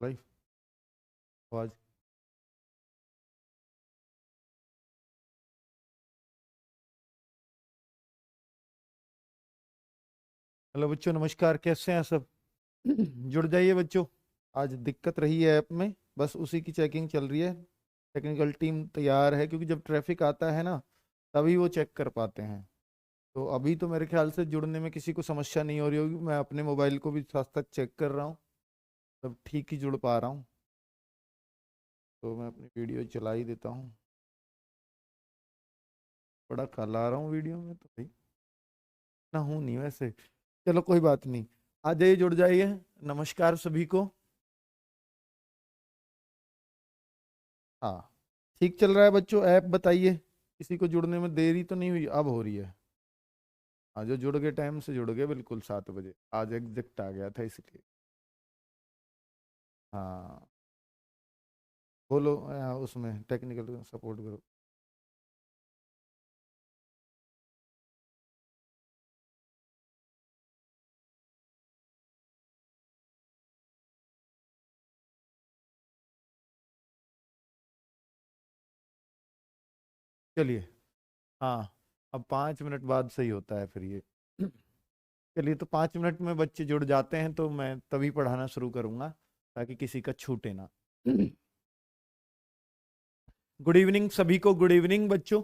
भाई आवाज। हेलो बच्चों, नमस्कार। कैसे हैं सब? जुड़ जाइए बच्चों। आज दिक्कत रही है ऐप में, बस उसी की चेकिंग चल रही है। टेक्निकल टीम तैयार है, क्योंकि जब ट्रैफिक आता है ना, तभी वो चेक कर पाते हैं। तो अभी तो मेरे ख्याल से जुड़ने में किसी को समस्या नहीं हो रही होगी। मैं अपने मोबाइल को भी साथ साथ चेक कर रहा हूँ, सब ठीक ही जुड़ पा रहा हूँ। तो मैं अपनी वीडियो चला ही देता हूँ। बड़ा काला आ रहा हूँ वीडियो में तो भाई, ना हूँ नहीं वैसे। चलो कोई बात नहीं, आ जाइए, जुड़ जाइए। नमस्कार सभी को। हाँ, ठीक चल रहा है बच्चों ऐप? बताइए, किसी को जुड़ने में देरी तो नहीं हुई? अब हो रही है। हाँ, जो जुड़ गए टाइम से जुड़ गए, बिल्कुल 7 बजे आज एग्जैक्ट आ गया था इसलिए। हाँ, बोलो। उसमें टेक्निकल सपोर्ट करो। चलिए। हाँ, अब 5 मिनट बाद सही होता है फिर ये। चलिए, तो 5 मिनट में बच्चे जुड़ जाते हैं तो मैं तभी पढ़ाना शुरू करूंगा, ताकि किसी का छूटे ना। गुड इवनिंग सभी को, गुड इवनिंग बच्चों।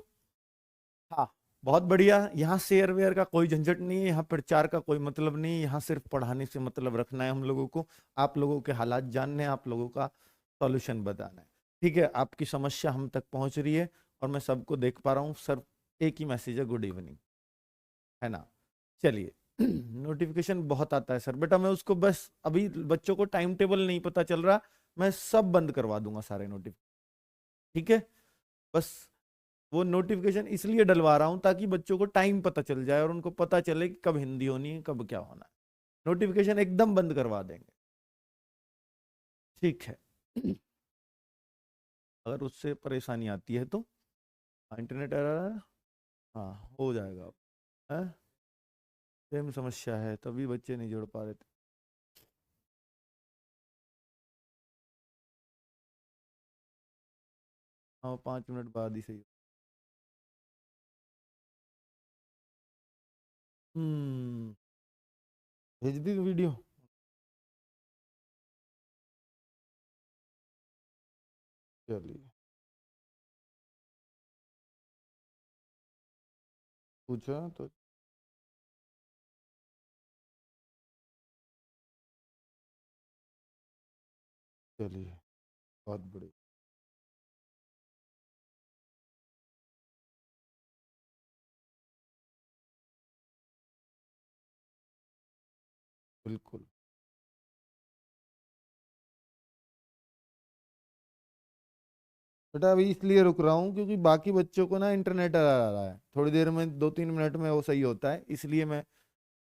हाँ, बहुत बढ़िया। यहाँ शेयर वेयर का कोई झंझट नहीं है, यहाँ प्रचार का कोई मतलब नहीं है, यहाँ सिर्फ पढ़ाने से मतलब रखना है हम लोगों को। आप लोगों के हालात जानने हैं, आप लोगों का सॉल्यूशन बताना है। ठीक है, आपकी समस्या हम तक पहुंच रही है और मैं सबको देख पा रहा हूँ सर। एक ही मैसेज है, गुड इवनिंग, है ना? चलिए। नोटिफिकेशन बहुत आता है सर, बेटा मैं उसको बस अभी बच्चों को टाइम टेबल नहीं पता चल रहा, मैं सब बंद करवा दूंगा सारे नोटिफिकेशन। ठीक है, बस वो नोटिफिकेशन इसलिए डलवा रहा हूं ताकि बच्चों को टाइम पता चल जाए और उनको पता चले कि कब हिंदी होनी है, कब क्या होना है। नोटिफिकेशन एकदम बंद करवा देंगे। ठीक है। अगर उससे परेशानी आती है तो, हाँ, इंटरनेट एरर है। हाँ, हो जाएगा। है, सेम समस्या है, तभी बच्चे नहीं जुड़ पा रहे थे। हाँ, 5 मिनट बाद ही सही। हम्म, भेज दी वीडियो। चलिए, पूछा तो। चलिए, बहुत बढ़िया। बिल्कुल। बेटा अभी इसलिए रुक रहा हूँ क्योंकि बाकी बच्चों को ना इंटरनेट एरर आ रहा है, थोड़ी देर में 2-3 मिनट में वो सही होता है, इसलिए मैं,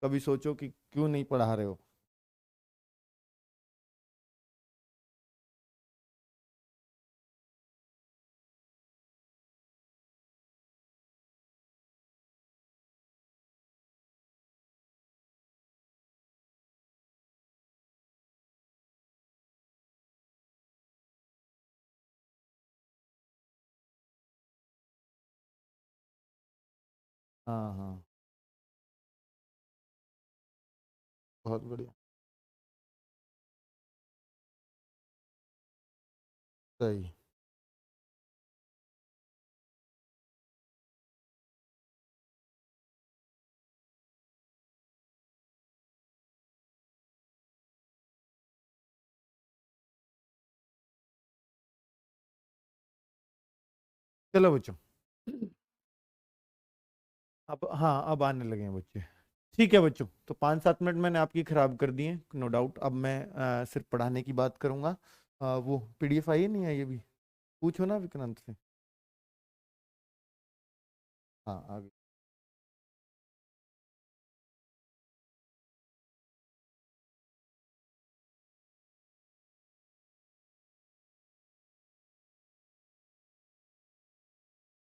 कभी सोचो कि क्यों नहीं पढ़ा रहे हो। हाँ हाँ, बहुत बढ़िया। सही। चलो बच्चों, अब हाँ, अब आने लगे हैं बच्चे। ठीक है बच्चों, तो 5-7 मिनट मैंने आपकी खराब कर दिए, नो डाउट। अब मैं सिर्फ पढ़ाने की बात करूंगा। वो पीडीएफ आई है, नहीं आई अभी? पूछो ना विक्रांत से। हाँ, आ गई।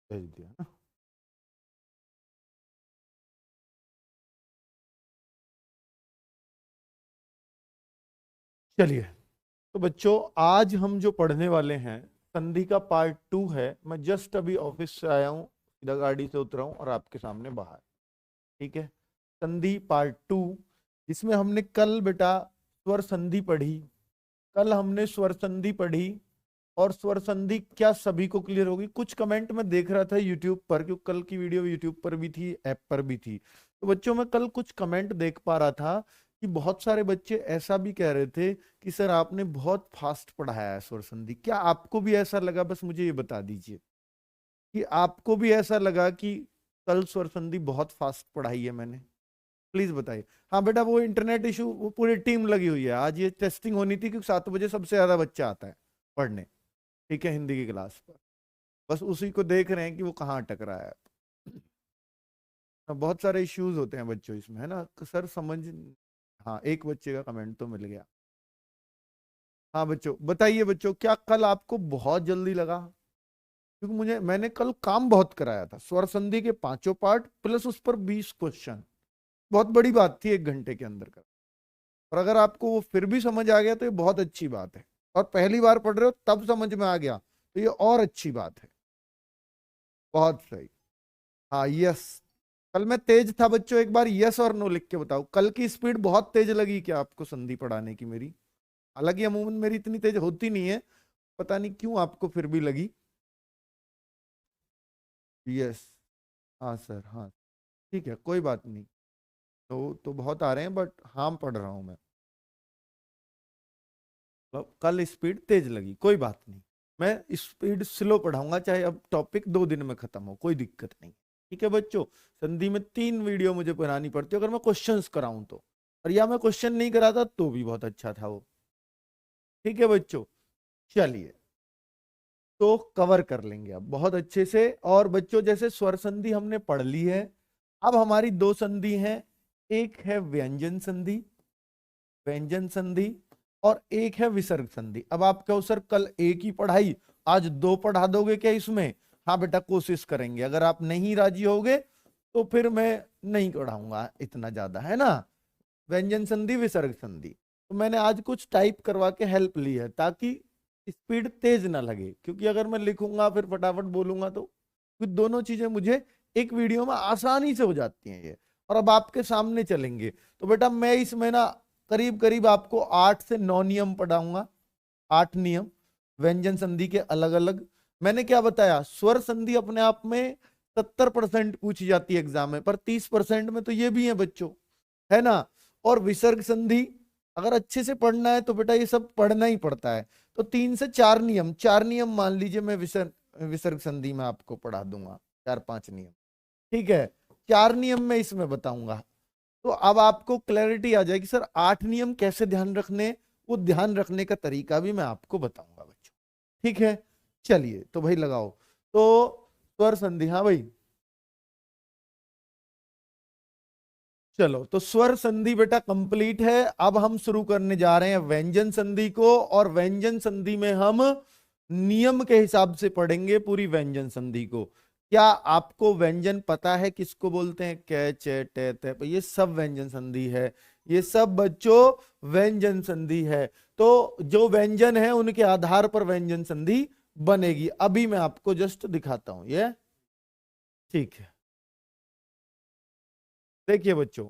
भेज दिया ना। चलिए, तो बच्चों आज हम जो पढ़ने वाले हैं संधि का पार्ट 2 है। मैं जस्ट अभी ऑफिस से आया हूँ, सीधा गाड़ी से उतरा हूँ और आपके सामने बाहर। ठीक है, संधि पार्ट 2, जिसमें हमने कल बेटा स्वर संधि पढ़ी। कल हमने स्वर संधि पढ़ी और स्वर संधि क्या सभी को क्लियर होगी? कुछ कमेंट मैं देख रहा था यूट्यूब पर, क्योंकि कल की वीडियो यूट्यूब पर भी थी, ऐप पर भी थी। तो बच्चों मैं कल कुछ कमेंट देख पा रहा था कि बहुत सारे बच्चे ऐसा भी कह रहे थे कि सर आपने बहुत फास्ट पढ़ाया है स्वर संधि। क्या आपको भी ऐसा लगा? बस मुझे ये बता दीजिए कि आपको भी ऐसा लगा कि कल स्वर संधि बहुत फास्ट पढ़ाई है मैंने। प्लीज बताइए। हाँ बेटा, वो इंटरनेट इशू, वो पूरी टीम लगी हुई है। आज ये टेस्टिंग होनी थी क्योंकि 7 बजे सबसे ज्यादा बच्चा आता है पढ़ने, ठीक है, हिंदी की क्लास पर। बस उसी को देख रहे हैं कि वो कहाँ अटक रहा है। बहुत सारे इश्यूज होते हैं बच्चों इसमें, है ना सर? समझ, हाँ एक बच्चे का कमेंट तो मिल गया। हाँ बच्चों बताइए, बच्चों क्या कल आपको बहुत जल्दी लगा? क्योंकि मैंने कल काम बहुत कराया था, स्वर संधि के 5 पार्ट प्लस उस पर 20 क्वेश्चन। बहुत बड़ी बात थी 1 घंटे के अंदर का। और अगर आपको वो फिर भी समझ आ गया तो ये बहुत अच्छी बात है। और पहली बार पढ़ रहे हो तब समझ में आ गया तो ये और अच्छी बात है। बहुत सही। हाँ यस, कल मैं तेज था बच्चों, एक बार यस और नो लिख के बताओ। कल की स्पीड बहुत तेज लगी क्या आपको संधि पढ़ाने की मेरी? हालांकि अमूमन मेरी इतनी तेज होती नहीं है, पता नहीं क्यों आपको फिर भी लगी। यस, हाँ सर, हाँ ठीक है, कोई बात नहीं। तो बहुत आ रहे हैं बट हाँ पढ़ रहा हूं मैं। तो कल स्पीड तेज लगी, कोई बात नहीं। मैं स्पीड स्लो पढ़ाऊंगा, चाहे अब टॉपिक 2 दिन में खत्म हो, कोई दिक्कत नहीं। ठीक है बच्चों, संधि में 3 वीडियो मुझे बनानी पड़ती है अगर मैं क्वेश्चंस कराऊं तो। और या मैं क्वेश्चन नहीं कराता तो भी बहुत अच्छा था वो। ठीक है बच्चों, चलिए तो कवर कर लेंगे अब बहुत अच्छे से। और बच्चों जैसे स्वर संधि हमने पढ़ ली है, अब हमारी 2 संधि हैं। एक है व्यंजन संधि, व्यंजन संधि, और एक है विसर्ग संधि। अब आप कहो सर कल एक ही पढ़ाई, आज 2 पढ़ा दोगे क्या इसमें? हाँ बेटा कोशिश करेंगे, अगर आप नहीं राजी होगे तो फिर मैं नहीं पढ़ाऊंगा इतना ज्यादा, है ना। व्यंजन संधि विसर्ग संधि तो मैंने आज कुछ टाइप करवा के हेल्प ली है ताकि स्पीड तेज ना लगे, क्योंकि अगर मैं लिखूंगा फिर फटाफट बोलूंगा तो फिर दोनों चीजें मुझे एक वीडियो में आसानी से हो जाती हैं ये। और अब आपके सामने चलेंगे तो बेटा मैं इसमें ना करीब करीब आपको 8 से 9 नियम पढ़ाऊंगा। 8 नियम व्यंजन संधि के अलग अलग। मैंने क्या बताया, स्वर संधि अपने आप में 70% पूछी जाती है एग्जाम में, पर 30% में तो ये भी है बच्चों, है ना। और विसर्ग संधि अगर अच्छे से पढ़ना है तो बेटा ये सब पढ़ना ही पड़ता है। तो 3 से 4 नियम, 4 नियम मान लीजिए मैं विसर्ग संधि में आपको पढ़ा दूंगा, 4-5 नियम। ठीक है, 4 नियम मैं इसमें बताऊंगा। तो अब आपको क्लैरिटी आ जाएगी सर 8 नियम कैसे ध्यान रखने, वो ध्यान रखने का तरीका भी मैं आपको बताऊंगा बच्चों। ठीक है, चलिए तो भाई लगाओ। तो स्वर संधि, हाँ भाई चलो, तो स्वर संधि बेटा कंप्लीट है। अब हम शुरू करने जा रहे हैं व्यंजन संधि को, और व्यंजन संधि में हम नियम के हिसाब से पढ़ेंगे पूरी व्यंजन संधि को। क्या आपको व्यंजन पता है किसको बोलते हैं? कै चे टे ते, ये सब व्यंजन संधि है। ये सब बच्चों व्यंजन संधि है। तो जो व्यंजन है उनके आधार पर व्यंजन संधि बनेगी। अभी मैं आपको जस्ट दिखाता हूं ये। ठीक है, देखिए बच्चों,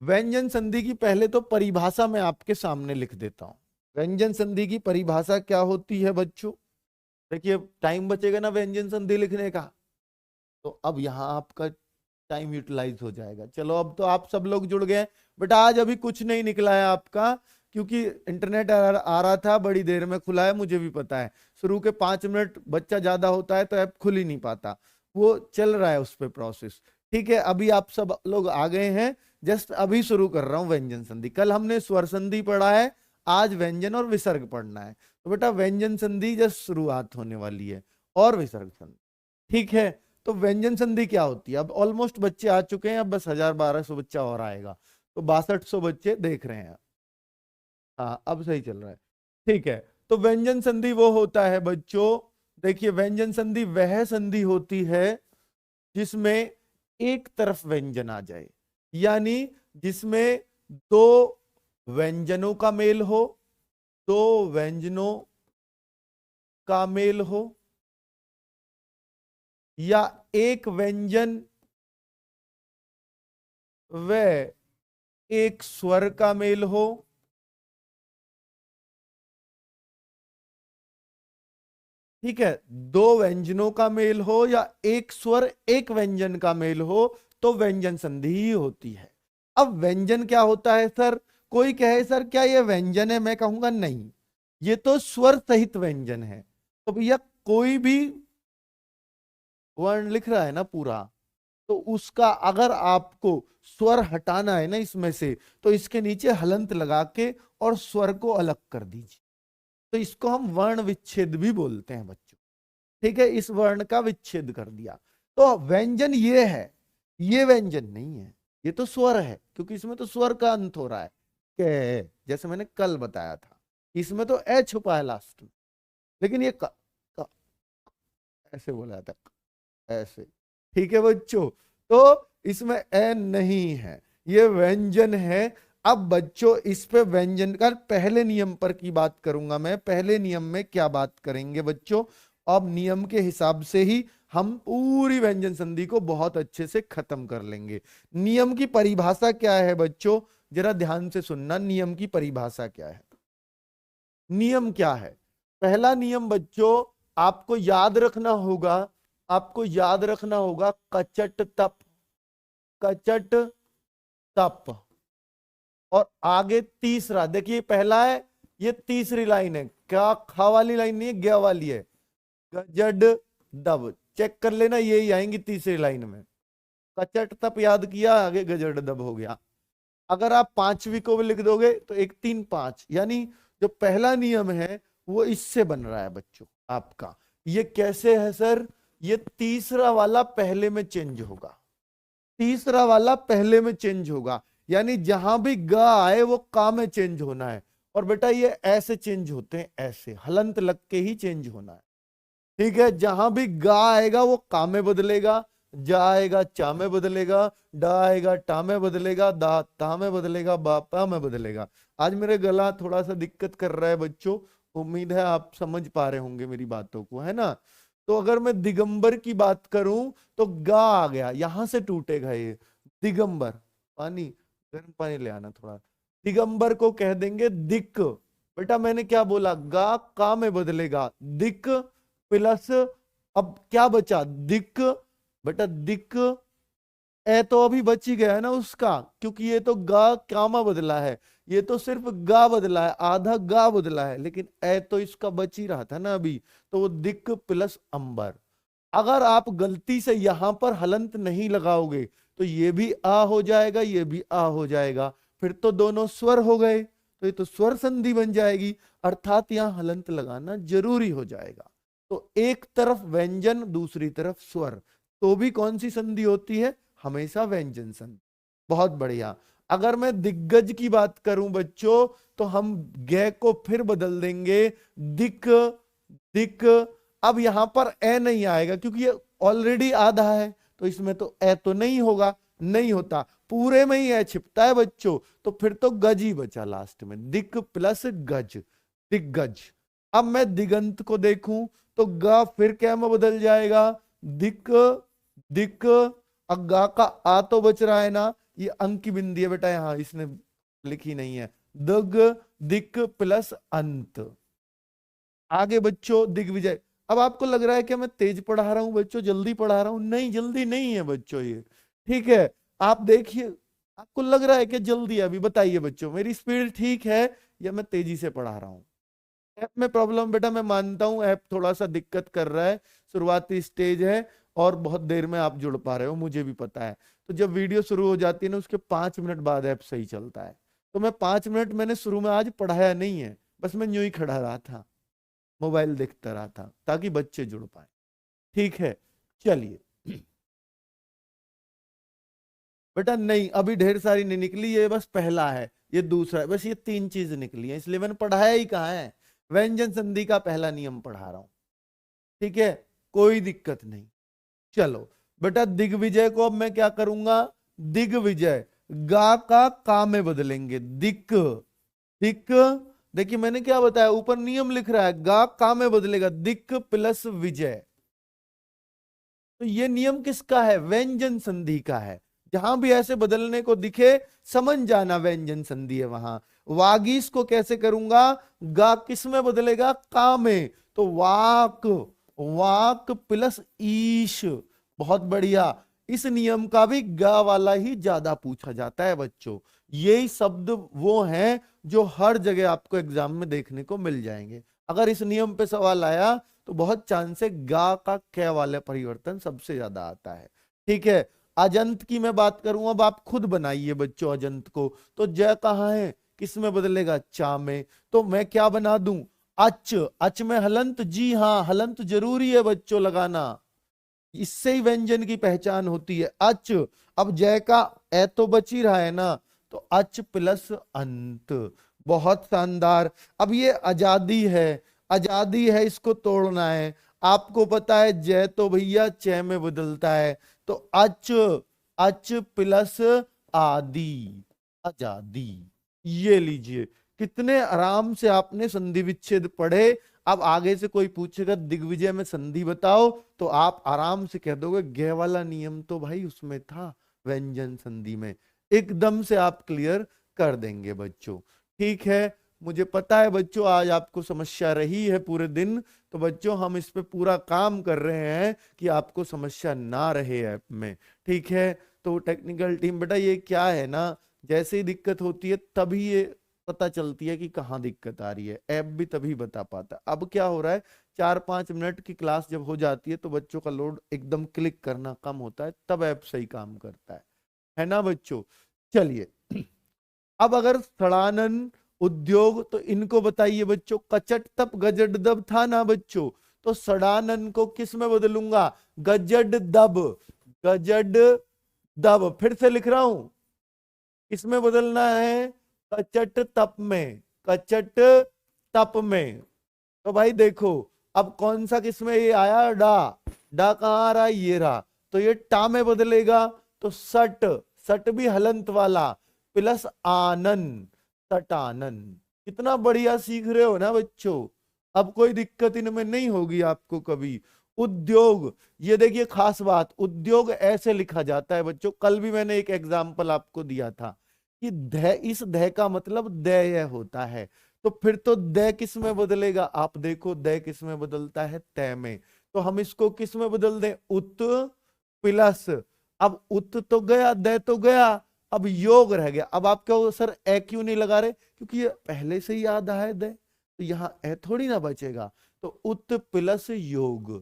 व्यंजन संधि की पहले तो परिभाषा मैं आपके सामने लिख देता हूं। व्यंजन संधि की परिभाषा क्या होती है बच्चों? देखिए टाइम बचेगा ना व्यंजन संधि लिखने का, तो अब यहां आपका टाइम यूटिलाइज हो जाएगा। चलो अब तो आप सब लोग जुड़ गए बेटा। आज अभी कुछ नहीं निकला है आपका, क्योंकि इंटरनेट आ रहा था, बड़ी देर में खुला है, मुझे भी पता है। शुरू के 5 मिनट बच्चा ज्यादा होता है तो ऐप खुल ही नहीं पाता, वो चल रहा है उस पर प्रोसेस। ठीक है, अभी आप सब लोग आ गए हैं, जस्ट अभी शुरू कर रहा हूं व्यंजन संधि। कल हमने स्वर संधि पढ़ा है, आज व्यंजन और विसर्ग पढ़ना है। तो बेटा व्यंजन संधि जस्ट शुरुआत होने वाली है, और विसर्ग संधि। ठीक है, तो व्यंजन संधि क्या होती है? अब ऑलमोस्ट बच्चे आ चुके हैं, अब बस 1000-1200 बच्चा और आएगा, तो 6200 बच्चे देख रहे हैं। हाँ अब सही चल रहा है। ठीक है, तो व्यंजन संधि वो होता है बच्चों, देखिए व्यंजन संधि वह संधि होती है जिसमें एक तरफ व्यंजन आ जाए, यानी जिसमें दो व्यंजनों का मेल हो, दो व्यंजनों का मेल हो, या एक व्यंजन व एक स्वर का मेल हो, ठीक है, दो व्यंजनों का मेल हो या एक स्वर एक व्यंजन का मेल हो तो व्यंजन संधि ही होती है। अब व्यंजन क्या होता है सर? कोई कहे सर क्या ये व्यंजन है, मैं कहूंगा नहीं, ये तो स्वर सहित व्यंजन है। तो भैया कोई भी वर्ण लिख रहा है ना पूरा, तो उसका अगर आपको स्वर हटाना है ना इसमें से, तो इसके नीचे हलंत लगा के और स्वर को अलग कर दीजिए। तो इसको हम वर्ण विच्छेद भी बोलते हैं बच्चों। ठीक है, इस वर्ण का विच्छेद कर दिया। तो व्यंजन ये है, ये व्यंजन नहीं है, ये तो स्वर है, क्योंकि इसमें तो स्वर का अंत हो रहा है के, जैसे मैंने कल बताया था। इसमें तो ए छुपा है लास्ट में, लेकिन ये क, ऐसे बोला था, ऐसे। ठीक है बच्चों, तो इसमें ए नहीं है, ये व्यंजन है। अब बच्चों इस पे व्यंजन का पहले नियम पर की बात करूंगा मैं। पहले नियम में क्या बात करेंगे बच्चों? अब नियम के हिसाब से ही हम पूरी व्यंजन संधि को बहुत अच्छे से खत्म कर लेंगे। नियम की परिभाषा क्या है बच्चों? जरा ध्यान से सुनना, नियम की परिभाषा क्या है। नियम क्या है? पहला नियम बच्चों आपको याद रखना होगा, आपको याद रखना होगा, कचट तप, कचट तप। और आगे तीसरा देखिए, पहला है, ये तीसरी लाइन है, क्या खा वाली लाइन नहीं है, ग वाली है, गजड दब। चेक कर लेना, यही आएंगी तीसरी लाइन में। कचट तप याद किया, आगे गजड दब हो गया। अगर आप पांचवी को भी लिख दोगे तो 1 3 5, यानी जो पहला नियम है वो इससे बन रहा है बच्चों आपका। ये कैसे है सर? ये तीसरा वाला पहले में चेंज होगा, तीसरा वाला पहले में चेंज होगा, यानी जहां भी ग आए वो का में चेंज होना है। और बेटा ये ऐसे चेंज होते हैं, ऐसे हलंत लग के ही चेंज होना है। ठीक है, जहां भी गा आएगा वो का में बदलेगा, जा आएगा चा में बदलेगा, डा आएगा टा में बदलेगा, दा ता में बदलेगा, बा पा में बदलेगा। आज मेरे गला थोड़ा सा दिक्कत कर रहा है बच्चों, उम्मीद है आप समझ पा रहे होंगे मेरी बातों को, है ना। तो अगर मैं दिगंबर की बात करूं तो गा आ गया, यहां से टूटेगा ये दिगंबर। पानी, गर्म पानी ले आना थोड़ा। दिगंबर को कह देंगे दिक। बेटा मैंने क्या बोला? गा का में बदलेगा, दिक प्लस, अब क्या बचा? दिक। बेटा दिक, ए तो अभी बच ही गया है ना उसका, क्योंकि ये तो गा कामा बदला है, ये तो सिर्फ गा बदला है, आधा गा बदला है, लेकिन ए तो इसका बच ही रहा था ना अभी। तो वो दिक प्लस अंबर। अगर आप गलती से यहां पर हलंत नहीं लगाओगे तो ये भी आ हो जाएगा, ये भी आ हो जाएगा, फिर तो दोनों स्वर हो गए, तो ये तो स्वर संधि बन जाएगी, अर्थात यहां हलंत लगाना जरूरी हो जाएगा। तो एक तरफ व्यंजन, दूसरी तरफ स्वर, तो भी कौन सी संधि होती है? हमेशा व्यंजन संधि। बहुत बढ़िया। अगर मैं दिग्गज की बात करूं बच्चों, तो हम गे को फिर बदल देंगे, दिक, दिक। अब यहां पर ए नहीं आएगा क्योंकि ये ऑलरेडी आधा है, तो इसमें तो ए तो नहीं होगा, नहीं होता, पूरे में ही ए छिपता है बच्चों, तो फिर तो गज ही बचा लास्ट में, दिक प्लस गज, दिग्गज। अब मैं दिगंत को देखूं तो ग फिर क्या में बदल जाएगा? दिक, दिक। अब गा का आ तो बच रहा है ना, ये अंक की बिंदी है बेटा, यहां इसने लिखी नहीं है, दग, दिक प्लस अंत। आगे बच्चों दिग्विजय। अब आपको लग रहा है कि मैं तेज पढ़ा रहा हूं बच्चों, जल्दी पढ़ा रहा हूं? नहीं, जल्दी नहीं है बच्चों ये। ठीक है, आप देखिए, आपको लग रहा है कि जल्दी है अभी? बताइए बच्चों, मेरी स्पीड ठीक है या मैं तेजी से पढ़ा रहा हूं? ऐप में प्रॉब्लम बेटा, मैं मानता हूं ऐप थोड़ा सा दिक्कत कर रहा है, शुरुआती स्टेज है और बहुत देर में आप जुड़ पा रहे हो, मुझे भी पता है। तो जब वीडियो शुरू हो जाती है ना, उसके 5 मिनट बाद ऐप सही चलता है। तो मैं 5 मिनट मैंने शुरू में आज पढ़ाया नहीं है, बस मैं यूं ही खड़ा रहा था, मोबाइल देखता रहा था, ताकि बच्चे जुड़ पाए। ठीक है, चलिए बेटा, नहीं अभी ढेर सारी नहीं निकली, ये बस पहला है, ये दूसरा है, बस ये 3 चीज निकली है, इसलिए मैंने पढ़ाया ही कहाँ है, व्यंजन संधि का पहला नियम पढ़ा रहा हूं। ठीक है, कोई दिक्कत नहीं। चलो बेटा, दिग्विजय को अब मैं क्या करूंगा? दिग्विजय, गा का में बदलेंगे, दिक, दिक देखिए मैंने क्या बताया, ऊपर नियम लिख रहा है, गा का में बदलेगा, दिक् प्लस विजय। तो ये नियम किसका है? व्यंजन संधि का है। जहां भी ऐसे बदलने को दिखे समझ जाना व्यंजन संधि है वहां। वागीश को कैसे करूंगा? गा किस में बदलेगा? का में। तो वाक, वाक प्लस ईश। बहुत बढ़िया। इस नियम का भी गा वाला ही ज्यादा पूछा जाता है बच्चों। यही शब्द वो हैं जो हर जगह आपको एग्जाम में देखने को मिल जाएंगे। अगर इस नियम पे सवाल आया तो बहुत चांस है गा का कै वाले परिवर्तन सबसे ज्यादा आता है। ठीक है, अजंत की मैं बात करूं, अब आप खुद बनाइए बच्चों अजंत को। तो जय कहाँ है? किस में बदलेगा? चा में। तो मैं क्या बना दूं? अच। अच में हलंत, जी हाँ हलंत जरूरी है बच्चों लगाना, इससे ही व्यंजन की पहचान होती है, अच। अब जय का ए तो बच ही रहा है ना, तो अच प्लस अंत। बहुत शानदार। अब ये आजादी है, आजादी है, इसको तोड़ना है। आपको पता है जय तो भैया चे में बदलता है, तो अच, अच प्लस आदि, आजादी। ये लीजिए, कितने आराम से आपने संधि विच्छेद पढ़े। अब आगे से कोई पूछेगा दिग्विजय में संधि बताओ, तो आप आराम से कह दोगे गे वाला नियम तो भाई उसमें था, व्यंजन संधि में। एकदम से आप क्लियर कर देंगे बच्चों। ठीक है, मुझे पता है बच्चों आज आपको समस्या रही है पूरे दिन, तो बच्चों हम इस पे पूरा काम कर रहे हैं कि आपको समस्या ना रहे ऐप में। ठीक है, तो टेक्निकल टीम बेटा ये क्या है ना, जैसे ही दिक्कत होती है तभी ये पता चलती है कि कहाँ दिक्कत आ रही है, ऐप भी तभी बता पाता है। अब क्या हो रहा है, 4-5 मिनट की क्लास जब हो जाती है तो बच्चों का लोड एकदम क्लिक करना कम होता है, तब ऐप सही काम करता है ना बच्चों। चलिए, अब अगर सड़ानन उद्योग, तो इनको बताइए बच्चों, कचट तप गजड दब था ना बच्चों, तो सड़ानन को किस में बदलूंगा? गजड दब, गजड दब। फिर से लिख रहा हूं, इसमें बदलना है कचट तप में, कचट तप में। तो भाई देखो, अब कौन सा किसमें ये आया? डा, डा कहाँ आ रहा है? ये रहा, तो ये टा में बदलेगा, तो सट, सट भी हलंत वाला, प्लस आनन, सटानन। कितना बढ़िया सीख रहे हो ना बच्चों, अब कोई दिक्कत इनमें नहीं होगी आपको कभी। उद्योग, ये देखिए खास बात, उद्योग ऐसे लिखा जाता है बच्चों, कल भी मैंने एक एग्जाम्पल आपको दिया था कि ध, इस ध का मतलब दय होता है। तो फिर तो दय किस में बदलेगा? आप देखो दय किस में बदलता है? तय में। तो हम इसको किस में बदल दें? उत प्लस, अब उत तो गया, दय तो गया, अब योग रह गया। अब आप कहो सर ए क्यों नहीं लगा रहे? क्योंकि ये पहले से ही याद है दय, तो यहाँ ए थोड़ी ना बचेगा। तो उत प्लस योग,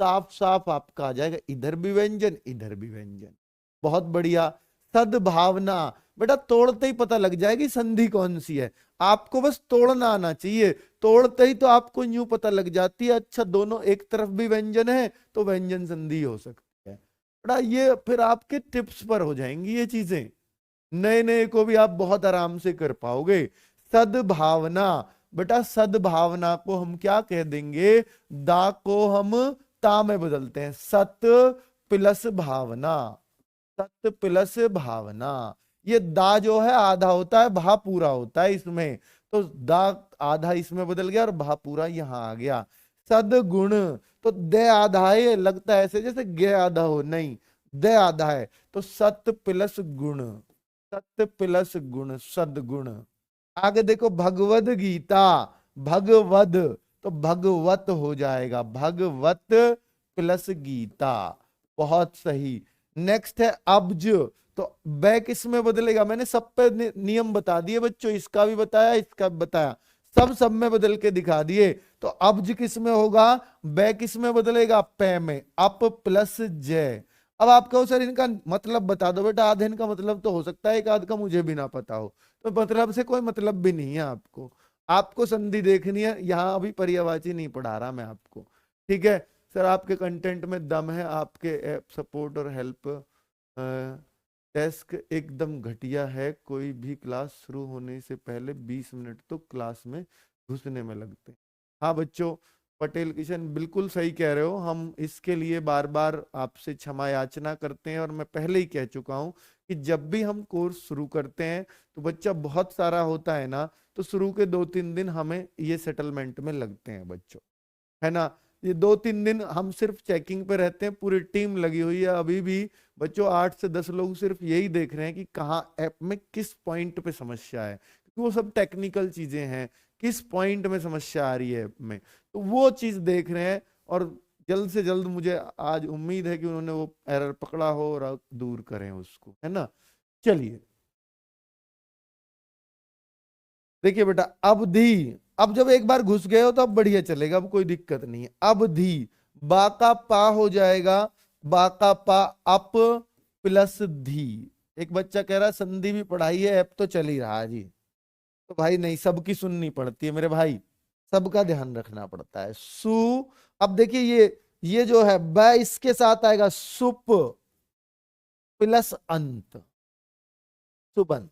साफ साफ आपका आ जाएगा, इधर भी व्यंजन इधर भी व्यंजन। बहुत बढ़िया। सद्भावना, बेटा तोड़ते ही पता लग जाएगी संधि कौन सी है, आपको बस तोड़ना आना चाहिए। तोड़ते ही तो आपको यूं पता लग जाती है, अच्छा दोनों एक तरफ भी व्यंजन है तो व्यंजन संधि हो सकती है। बेटा ये फिर आपके टिप्स पर हो जाएंगी ये चीजें, नए नए को भी आप बहुत आराम से कर पाओगे। सद्भावना, बेटा सद्भावना को हम क्या कह देंगे? दा को हम ता में बदलते हैं, सत प्लस भावना, सत प्लस भावना। ये दा जो है आधा होता है, भा पूरा होता है इसमें, तो दा आधा इसमें बदल गया और भा पूरा यहां आ गया। सदगुण, तो दे आधा है, ये लगता है ऐसे जैसे गे आधा हो, नहीं दे आधा है, तो सत प्लस गुण, सत प्लस गुण, सदगुण। आगे देखो भगवद गीता, भगवद, तो भगवत हो जाएगा, भगवत प्लस गीता। बहुत सही। नेक्स्ट है अब्ज, तो बै किस में बदलेगा? मैंने सब पे नियम बता दिए बच्चों, इसका भी बताया इसका भी बताया, सब में बदल के दिखा दिए। तो अब्ज किस में होगा? बै किस में बदलेगा? पै में, अप प्लस जय। अब आप कहो सर इनका मतलब बता दो, बेटा आधे इनका मतलब तो हो सकता है, एक आध का मुझे भी ना पता हो, तो मतलब से कोई मतलब भी नहीं है आपको, आपको संधि देखनी है। यहां अभी पर्यायवाची नहीं पढ़ा रहा मैं आपको, ठीक है सर। आपके कंटेंट में दम है, आपके ऐप सपोर्ट और हेल्प डेस्क एकदम घटिया है, कोई भी क्लास शुरू होने से पहले 20 मिनट तो क्लास में घुसने में लगते हैं। हाँ बच्चों, पटेल किशन बिल्कुल सही कह रहे हो, हम इसके लिए बार बार आपसे क्षमा याचना करते हैं, और मैं पहले ही कह चुका हूं कि जब भी हम कोर्स शुरू करते हैं तो बच्चा बहुत सारा होता है ना, तो शुरू के 2-3 दिन हमें ये सेटलमेंट में लगते हैं बच्चों, है ना। ये 2-3 दिन हम सिर्फ चेकिंग पे रहते हैं, पूरी टीम लगी हुई है अभी भी बच्चों, 8 से 10 लोग सिर्फ यही देख रहे हैं कि कहाँ ऐप में किस पॉइंट पे समस्या है, क्योंकि वो सब टेक्निकल चीजें हैं, किस पॉइंट में समस्या आ रही है ऐप में, तो वो चीज देख रहे हैं। और जल्द से जल्द मुझे आज उम्मीद है कि उन्होंने वो एरर पकड़ा हो और अब दूर करें उसको, है ना। चलिए देखिए बेटा, अवधि, अब जब एक बार घुस गए हो तो अब बढ़िया चलेगा, अब कोई दिक्कत नहीं है। अवधि, बा का पा हो जाएगा, बा का पा अप प्लस धी। एक बच्चा कह रहा है संधि भी पढ़ाई है, ऐप तो चल ही रहा है जी। तो भाई नहीं, सबकी सुननी पड़ती है मेरे भाई, सबका ध्यान रखना पड़ता है। सु, अब देखिए ये जो है ब, इसके साथ आएगा सुप प्लस अंत, सुबंत।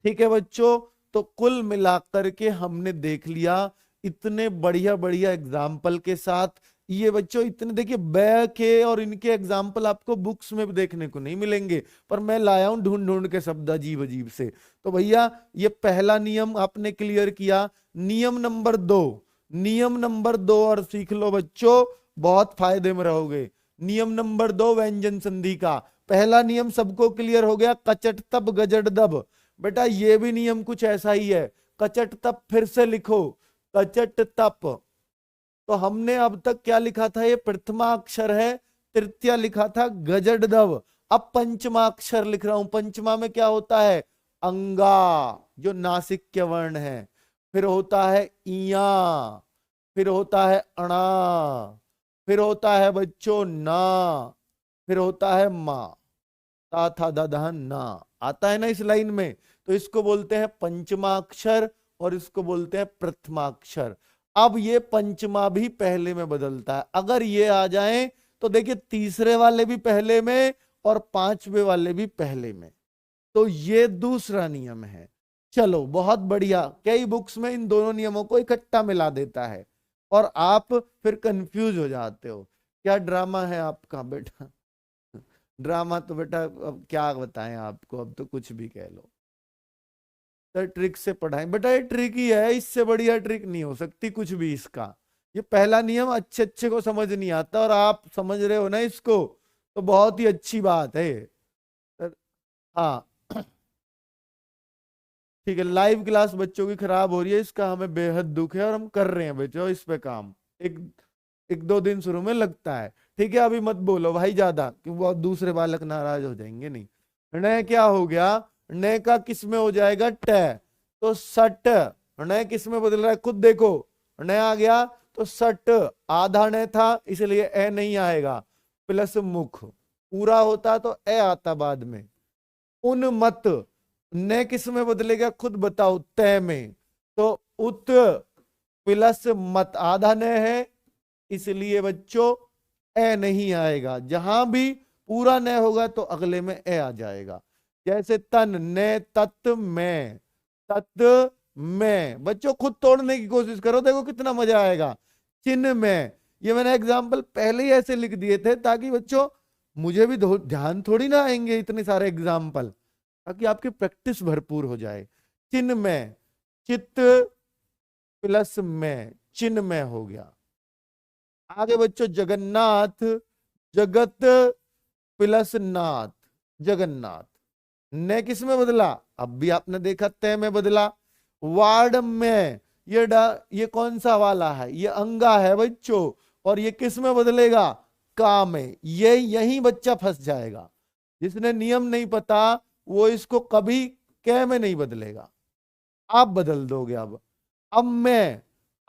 ठीक है बच्चों, तो कुल मिलाकर के हमने देख लिया इतने बढ़िया बढ़िया एग्जाम्पल के साथ। ये बच्चों इतने देखिए बै के और इनके एग्जाम्पल आपको बुक्स में भी देखने को नहीं मिलेंगे, पर मैं लाया हूं ढूंढ ढूंढ के शब्द अजीब अजीब से। तो भैया ये पहला नियम आपने क्लियर किया। नियम नंबर 2, नियम नंबर 2 और सीख लो बच्चों, बहुत फायदे में रहोगे। नियम नंबर 2 व्यंजन संधि का पहला नियम सबको क्लियर हो गया, कचट तब गजट दब। बेटा ये भी नियम कुछ ऐसा ही है, कचट तप फिर से लिखो, कचट तप। तो हमने अब तक क्या लिखा था, ये प्रथमा अक्षर है, तृतीय लिखा था गजट दव। अब पंचमा अक्षर लिख रहा हूं, पंचमा में क्या होता है, अंगा जो नासिक्य वर्ण है, फिर होता है इया, फिर होता है अणा, फिर होता है बच्चों ना, फिर होता है मां, ता था दा ना, आता है ना इस लाइन में। तो इसको बोलते हैं पंचमाक्षर और इसको बोलते हैं प्रथमाक्षर। अब ये पंचमा भी पहले में बदलता है, अगर ये आ जाए तो देखिए तीसरे वाले भी पहले में और पांचवे वाले भी पहले में। तो ये दूसरा नियम है। चलो बहुत बढ़िया, कई बुक्स में इन दोनों नियमों को इकट्ठा मिला देता है और आप फिर कंफ्यूज हो जाते हो। क्या ड्रामा है आपका बेटा, ड्रामा तो बेटा अब क्या बताएं आपको, अब तो कुछ भी कह लो। तो ट्रिक से पढ़ाएं बेटा, ये ट्रिक ही है, इससे बढ़िया ट्रिक नहीं हो सकती कुछ भी इसका। ये पहला नियम अच्छे अच्छे को समझ नहीं आता और आप समझ रहे हो ना इसको, तो बहुत ही अच्छी बात है। हाँ ठीक है, लाइव क्लास बच्चों की खराब हो रही है, इसका हमें बेहद दुख है और हम कर रहे हैं बच्चों इस पे काम। एक एक दो दिन शुरू में लगता है, ठीक है। अभी मत बोलो भाई ज्यादा, क्योंकि बहुत दूसरे बालक नाराज हो जाएंगे। नहीं, न क्या हो गया, न का किस में हो जाएगा, ट, तो सट। न किस में बदल रहा है खुद देखो, न आ गया तो सट, आधा न था इसलिए ए नहीं आएगा, प्लस मुख, पूरा होता तो ए आता बाद में। उन्मत्त, न किस में बदलेगा खुद बताओ, तय में, तो उत प्लस मत, आधा न है इसलिए बच्चों ए नहीं आएगा। जहां भी पूरा न होगा तो अगले में ए आ जाएगा। जैसे तन, न तत् में, तत् में, बच्चों खुद तोड़ने की कोशिश करो, देखो कितना मजा आएगा। चिन्ह में, ये मैंने एग्जाम्पल पहले ही ऐसे लिख दिए थे ताकि बच्चों मुझे भी ध्यान थोड़ी ना आएंगे इतने सारे एग्जाम्पल, ताकि आपकी प्रैक्टिस भरपूर हो जाए। चिन्ह में, चित्त प्लस में, चिन्ह में हो गया। आगे बच्चों जगन्नाथ, जगत प्लस नाथ, जगन्नाथ। ने किस में बदला, अब भी आपने देखा तय में बदला। वार्ड में, ये कौन सा वाला है, ये अंगा है बच्चों, और ये किस में बदलेगा, का में। ये यही बच्चा फंस जाएगा, जिसने नियम नहीं पता वो इसको कभी कै में नहीं बदलेगा, आप बदल दोगे। अब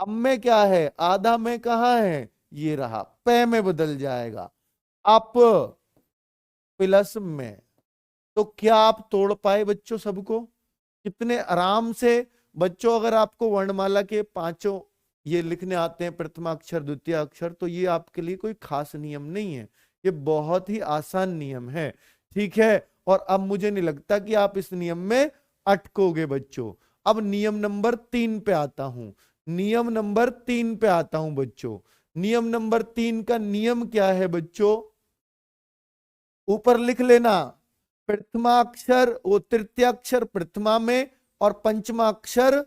में क्या है, आधा में कहां है, ये रहा, पे में बदल जाएगा, अप प्लस में। तो क्या आप तोड़ पाए बच्चों सबको, कितने आराम से। बच्चों अगर आपको वर्णमाला के पांचों ये लिखने आते हैं, प्रथमा अक्षर द्वितीय अक्षर, तो ये आपके लिए कोई खास नियम नहीं है, ये बहुत ही आसान नियम है, ठीक है। और अब मुझे नहीं लगता कि आप इस नियम में अटकोगे बच्चों। अब नियम नंबर 3 पे आता हूं, नियम नंबर 3 पे आता हूं बच्चों। नियम नंबर 3 का नियम क्या है बच्चों, ऊपर लिख लेना, प्रथमाक्षर वो तृतीयाक्षर प्रथमा में और पंचमाक्षर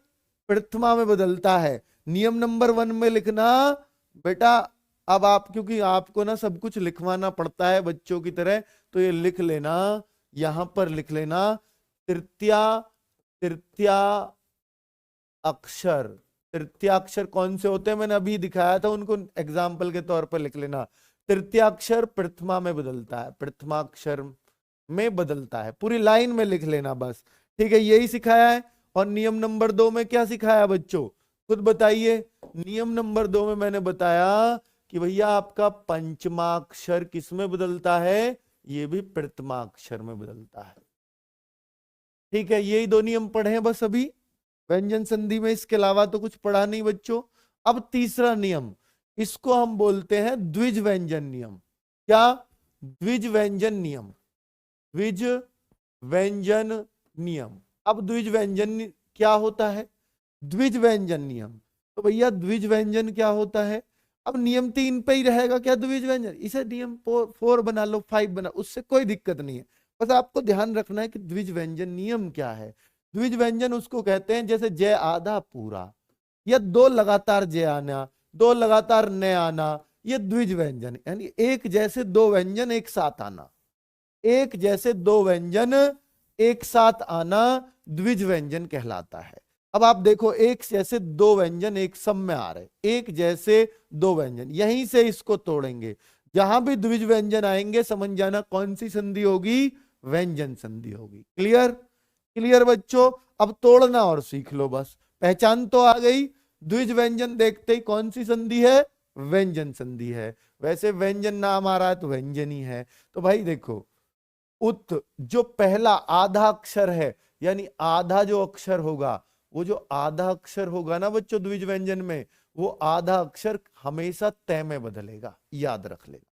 प्रथमा में बदलता है। नियम नंबर 1 में लिखना बेटा, अब आप क्योंकि आपको ना सब कुछ लिखवाना पड़ता है बच्चों की तरह, तो ये लिख लेना, यहां पर लिख लेना तृतीया अक्षर। तृतीयाक्षर कौन से होते हैं मैंने अभी दिखाया था, उनको एग्जाम्पल के तौर पर लिख लेना। तृतीयाक्षर प्रथमा में बदलता है, प्रथमाक्षर में बदलता है, पूरी लाइन में लिख लेना बस, ठीक है। यही सिखाया है। और नियम नंबर 2 में क्या सिखाया बच्चों, खुद बताइए। नियम नंबर 2 में मैंने बताया कि भैया आपका पंचमाक्षर किस में बदलता है, ये भी प्रथमाक्षर में बदलता है, ठीक है। यही 2 नियम पढ़े हैं बस अभी व्यंजन संधि में, इसके अलावा तो कुछ पढ़ा नहीं बच्चों। अब तीसरा नियम, इसको हम बोलते हैं द्विज व्यंजन नियम। क्या? द्विज व्यंजन नियम, द्विज व्यंजन नियम। अब द्विज व्यंजन क्या होता है? द्विज व्यंजन नियम, तो भैया द्विज व्यंजन क्या होता है? अब नियम 3 पे ही रहेगा क्या द्विज व्यंजन, इसे नियम 4 बना लो, 5 बना, उससे कोई दिक्कत नहीं है। बस आपको ध्यान रखना है कि द्विज व्यंजन नियम क्या है। द्विज व्यंजन उसको कहते हैं जैसे जय आधा पूरा, या 2 लगातार जय आना, 2 लगातार न आना, ये द्विज व्यंजन, यानी एक जैसे 2 व्यंजन एक साथ आना, एक जैसे 2 व्यंजन एक साथ आना द्विज व्यंजन कहलाता है। अब आप देखो, एक जैसे 2 व्यंजन एक सम में आ रहे, एक जैसे 2 व्यंजन, यहीं से इसको तोड़ेंगे। जहां भी द्विज व्यंजन आएंगे समझ जाना कौन सी संधि होगी, व्यंजन संधि होगी। क्लियर? क्लियर बच्चों? अब तोड़ना और सीख लो बस, पहचान तो आ गई। द्विज व्यंजन देखते ही कौन सी संधि है, व्यंजन संधि है। वैसे व्यंजन नाम आ रहा है तो व्यंजन ही है। तो भाई देखो, उत जो पहला आधा अक्षर है, यानी आधा जो अक्षर होगा, वो जो आधा अक्षर होगा ना बच्चों द्विज व्यंजन में, वो आधा अक्षर हमेशा तय में बदलेगा, याद रख लेना।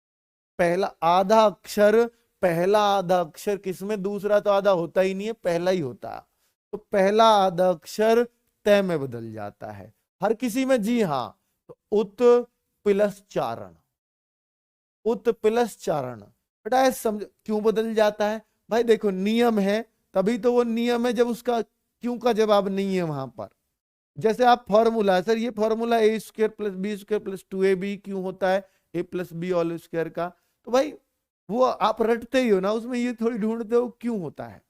पहला आधा अक्षर, पहला आधा अक्षर किसमें, दूसरा तो आधा होता ही नहीं है, पहला ही होता है। तो पहला आधा अक्षर तय में बदल जाता है हर किसी में, जी हाँ। तो उत प्लस चारण, उत प्लस चारण, बेटा समझ क्यों बदल जाता है? भाई देखो नियम है, तभी तो वो नियम है जब उसका क्यों का जवाब नहीं है वहां पर। जैसे आप फॉर्मूला, सर ये formula a square plus b square plus 2ab क्यों होता है, a plus b all square का, तो भाई वो आप रटते ही हो ना, उसमें ये थोड़ी ढूंढते हो क्यों होता है,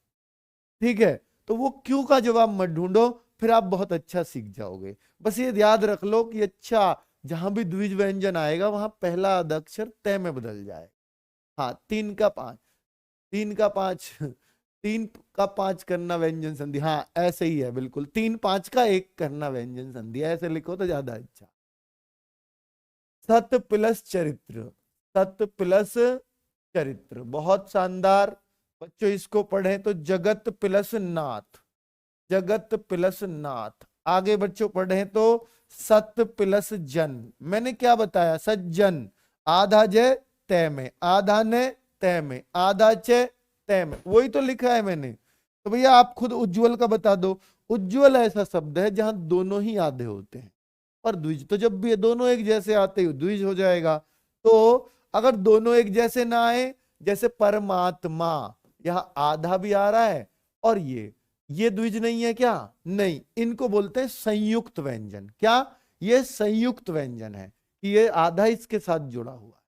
ठीक है। तो वो क्यों का जवाब मत ढूंढो, फिर आप बहुत अच्छा सीख जाओगे। बस ये याद रख लो कि अच्छा, जहां भी द्विज व्यंजन आएगा वहां पहला आधा अक्षर तय में बदल जाए। हाँ, 3 का 5, 3 का 5, 3 का 5 करना व्यंजन संधि, हाँ ऐसे ही है बिल्कुल, 3 5 का 1 करना व्यंजन संधि, ऐसे लिखो तो ज्यादा अच्छा। सत प्लस चरित्र, सत प्लस चरित्र, बहुत शानदार बच्चों। इसको पढ़ें तो जगत प्लस नाथ, जगत प्लस नाथ। आगे बच्चों पढ़ें तो सत प्लस जन। मैंने क्या बताया, सज्जन, आधा जय तय में, आधा ने तय में, आधा चे तय में, वही तो लिखा है मैंने। तो भैया आप खुद उज्जवल का बता दो। उज्जवल ऐसा शब्द है जहां दोनों ही आधे होते हैं, और द्विज तो जब भी ये दोनों एक जैसे आते ही द्विज हो जाएगा। तो अगर दोनों एक जैसे ना आए, जैसे परमात्मा, यहाँ आधा भी आ रहा है और ये द्विज नहीं है क्या, नहीं, इनको बोलते हैं संयुक्त व्यंजन। क्या? ये संयुक्त व्यंजन है कि ये आधा इसके साथ जुड़ा हुआ है,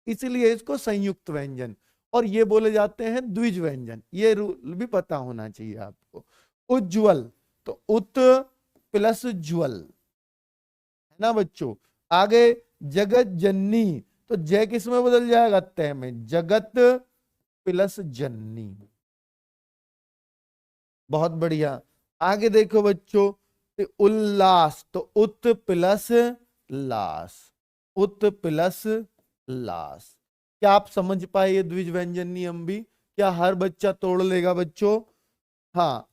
इसलिए इसको संयुक्त व्यंजन, और ये बोले जाते हैं द्विज व्यंजन। ये रूल भी पता होना चाहिए आपको। उज्ज्वल तो उत प्लस ज्वल, है ना बच्चों। आगे जगत जननी, तो जय किस में बदल जाएगा, तय में, जगत प्लस जननी, बहुत बढ़िया। आगे देखो बच्चों, उल्लास तो उत प्लस लास, उत प्लस लास। क्या आप समझ पाए ये द्विज व्यंजन नियम भी? क्या हर बच्चा तोड़ लेगा बच्चों? हाँ,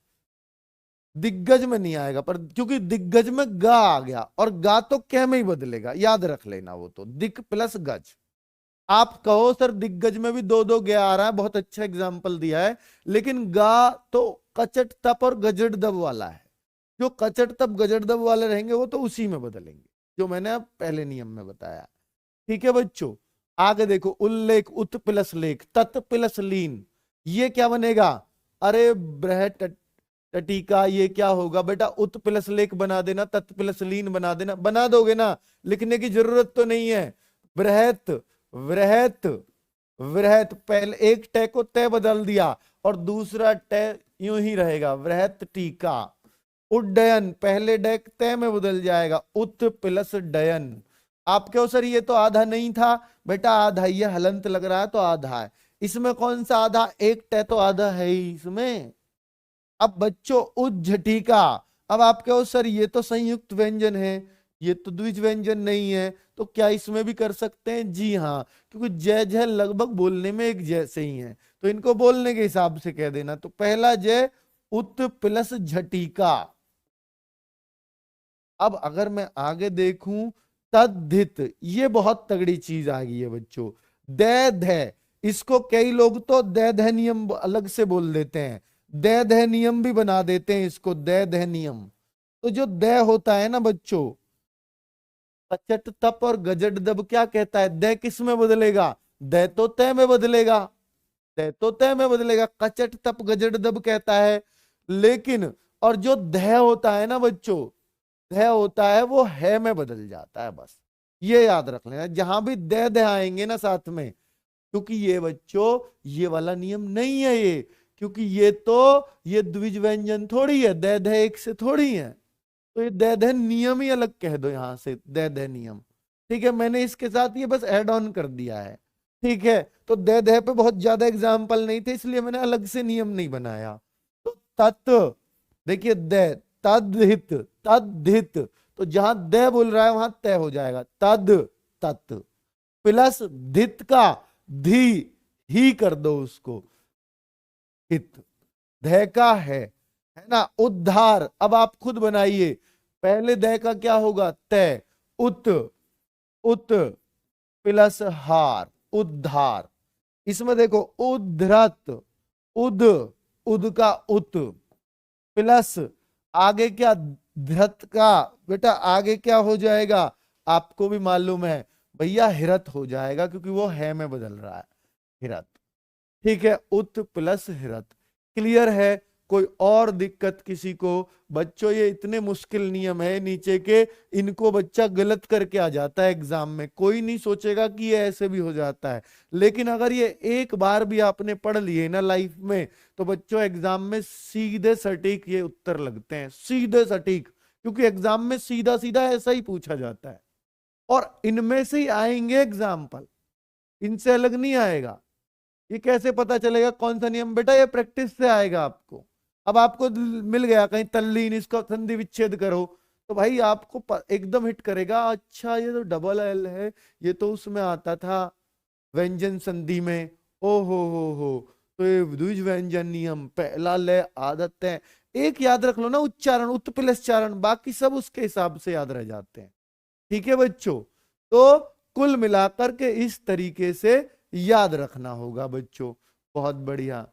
दिग्गज में नहीं आएगा, पर क्योंकि दिग्गज में गा आ गया, और गा तो कै में ही बदलेगा, याद रख लेना। वो तो दिक प्लस गज। आप कहो सर दिग्गज में भी 2 2 गया आ रहा है, बहुत अच्छा एग्जाम्पल दिया है, लेकिन गा तो कचट तप और गजड़ दब वाला है। जो कचट तप गजड़ दब वाले रहेंगे वो तो उसी में बदलेंगे, जो मैंने अब पहले नियम में बताया, ठीक है बच्चों। आगे देखो, उल्लेख, उत प्लस लेख, तत् प्लस लीन। ये क्या बनेगा? अरे बृहत टटीका, ये क्या होगा बेटा? उत प्लस लेक बना देना, तत् प्लस लीन बना देना, बना दोगे ना, लिखने की जरूरत तो नहीं है। बृहत, वृहत, वृहत, पहले एक टे को तय बदल दिया और दूसरा टे यूं ही रहेगा, वृहत टीका। उड्डयन, पहले डेक तय में बदल जाएगा, उत प्लस डयन। आप क्यों सर ये तो आधा नहीं था? बेटा आधा, ये हलंत लग रहा है तो आधा है। इसमें कौन सा आधा? एक टे तो आधा है ही इसमें। अब बच्चों उज्झटिका, अब आप कहो सर ये तो संयुक्त व्यंजन है, ये तो द्विज व्यंजन नहीं है, तो क्या इसमें भी कर सकते हैं? जी हाँ, क्योंकि जय जय लगभग बोलने में एक जैसे ही है, तो इनको बोलने के हिसाब से कह देना। तो पहला जय उत प्लस झटिका। अब अगर मैं आगे देखूं, तद्धित, ये बहुत तगड़ी चीज आ गई है बच्चों। दै ध, इसको कई लोग तो दै ध नियम अलग से बोल देते हैं, दै ध नियम भी बना देते हैं इसको, दै ध नियम। तो जो दै होता है ना बच्चों, कचट तप और गजट दब क्या कहता है? दै किस में बदलेगा? दै तो तय में बदलेगा, दै तो तय में बदलेगा, कचट तप गजट दब कहता है। लेकिन और जो ध होता है ना बच्चों, ध होता है वो है में बदल जाता है, बस ये याद रख लेना। जहां भी द आएंगे ना साथ में, क्योंकि ये बच्चों ये वाला नियम नहीं है ये, क्योंकि ये द्विज व्यंजन थोड़ी है, द एक से थोड़ी है, तो ये द नियम ही अलग कह दो यहां से, द नियम। ठीक है, मैंने इसके साथ ये बस ऐड ऑन कर दिया है। ठीक है, तो द पे बहुत ज्यादा एग्जाम्पल नहीं थे, इसलिए मैंने अलग से नियम नहीं बनाया। तो तत्, देखिए तद्धित, तद्धित, तो जहां द बोल रहा है वहां तय हो जाएगा, तद, तत् प्लस धित का धी ही कर दो उसको, हित, ध का है ना। उद्धार, अब आप खुद बनाइए, पहले द का क्या होगा? तय, उत, उत प्लस हार, उद्धार। इसमें देखो उद्धृत, उद, उद का उत प्लस आगे क्या? धृत का, बेटा आगे क्या हो जाएगा? आपको भी मालूम है भैया, हिरत हो जाएगा, क्योंकि वो है में बदल रहा है, हिरत। ठीक है, उत प्लस हिरत। क्लियर है? कोई और दिक्कत किसी को? बच्चों ये इतने मुश्किल नियम है नीचे के, इनको बच्चा गलत करके आ जाता है एग्जाम में, कोई नहीं सोचेगा कि ये ऐसे भी हो जाता है। लेकिन अगर ये एक बार भी आपने पढ़ लिए ना लाइफ में, तो बच्चों एग्जाम में सीधे सटीक ये उत्तर लगते हैं, सीधे सटीक, क्योंकि एग्जाम में सीधा सीधा ऐसा ही पूछा जाता है, और इनमें से ही आएंगे एग्जाम्पल, इनसे अलग नहीं आएगा। ये कैसे पता चलेगा कौन सा नियम? बेटा ये प्रैक्टिस से आएगा आपको। अब आपको मिल गया कहीं तल्लीन, इसका संधि विच्छेद करो, तो भाई आपको एकदम हिट करेगा, अच्छा ये तो डबल एल है, ये तो उसमें आता था व्यंजन संधि में, ओ हो, तो ये द्विज व्यंजन नियम, पहला लय आदत है। एक याद रख लो ना, उच्चारण, उत प्लस चारण, बाकी सब उसके हिसाब से याद रह जाते हैं। ठीक है बच्चों, तो कुल मिलाकर के इस तरीके से याद रखना होगा बच्चों। बहुत बढ़िया,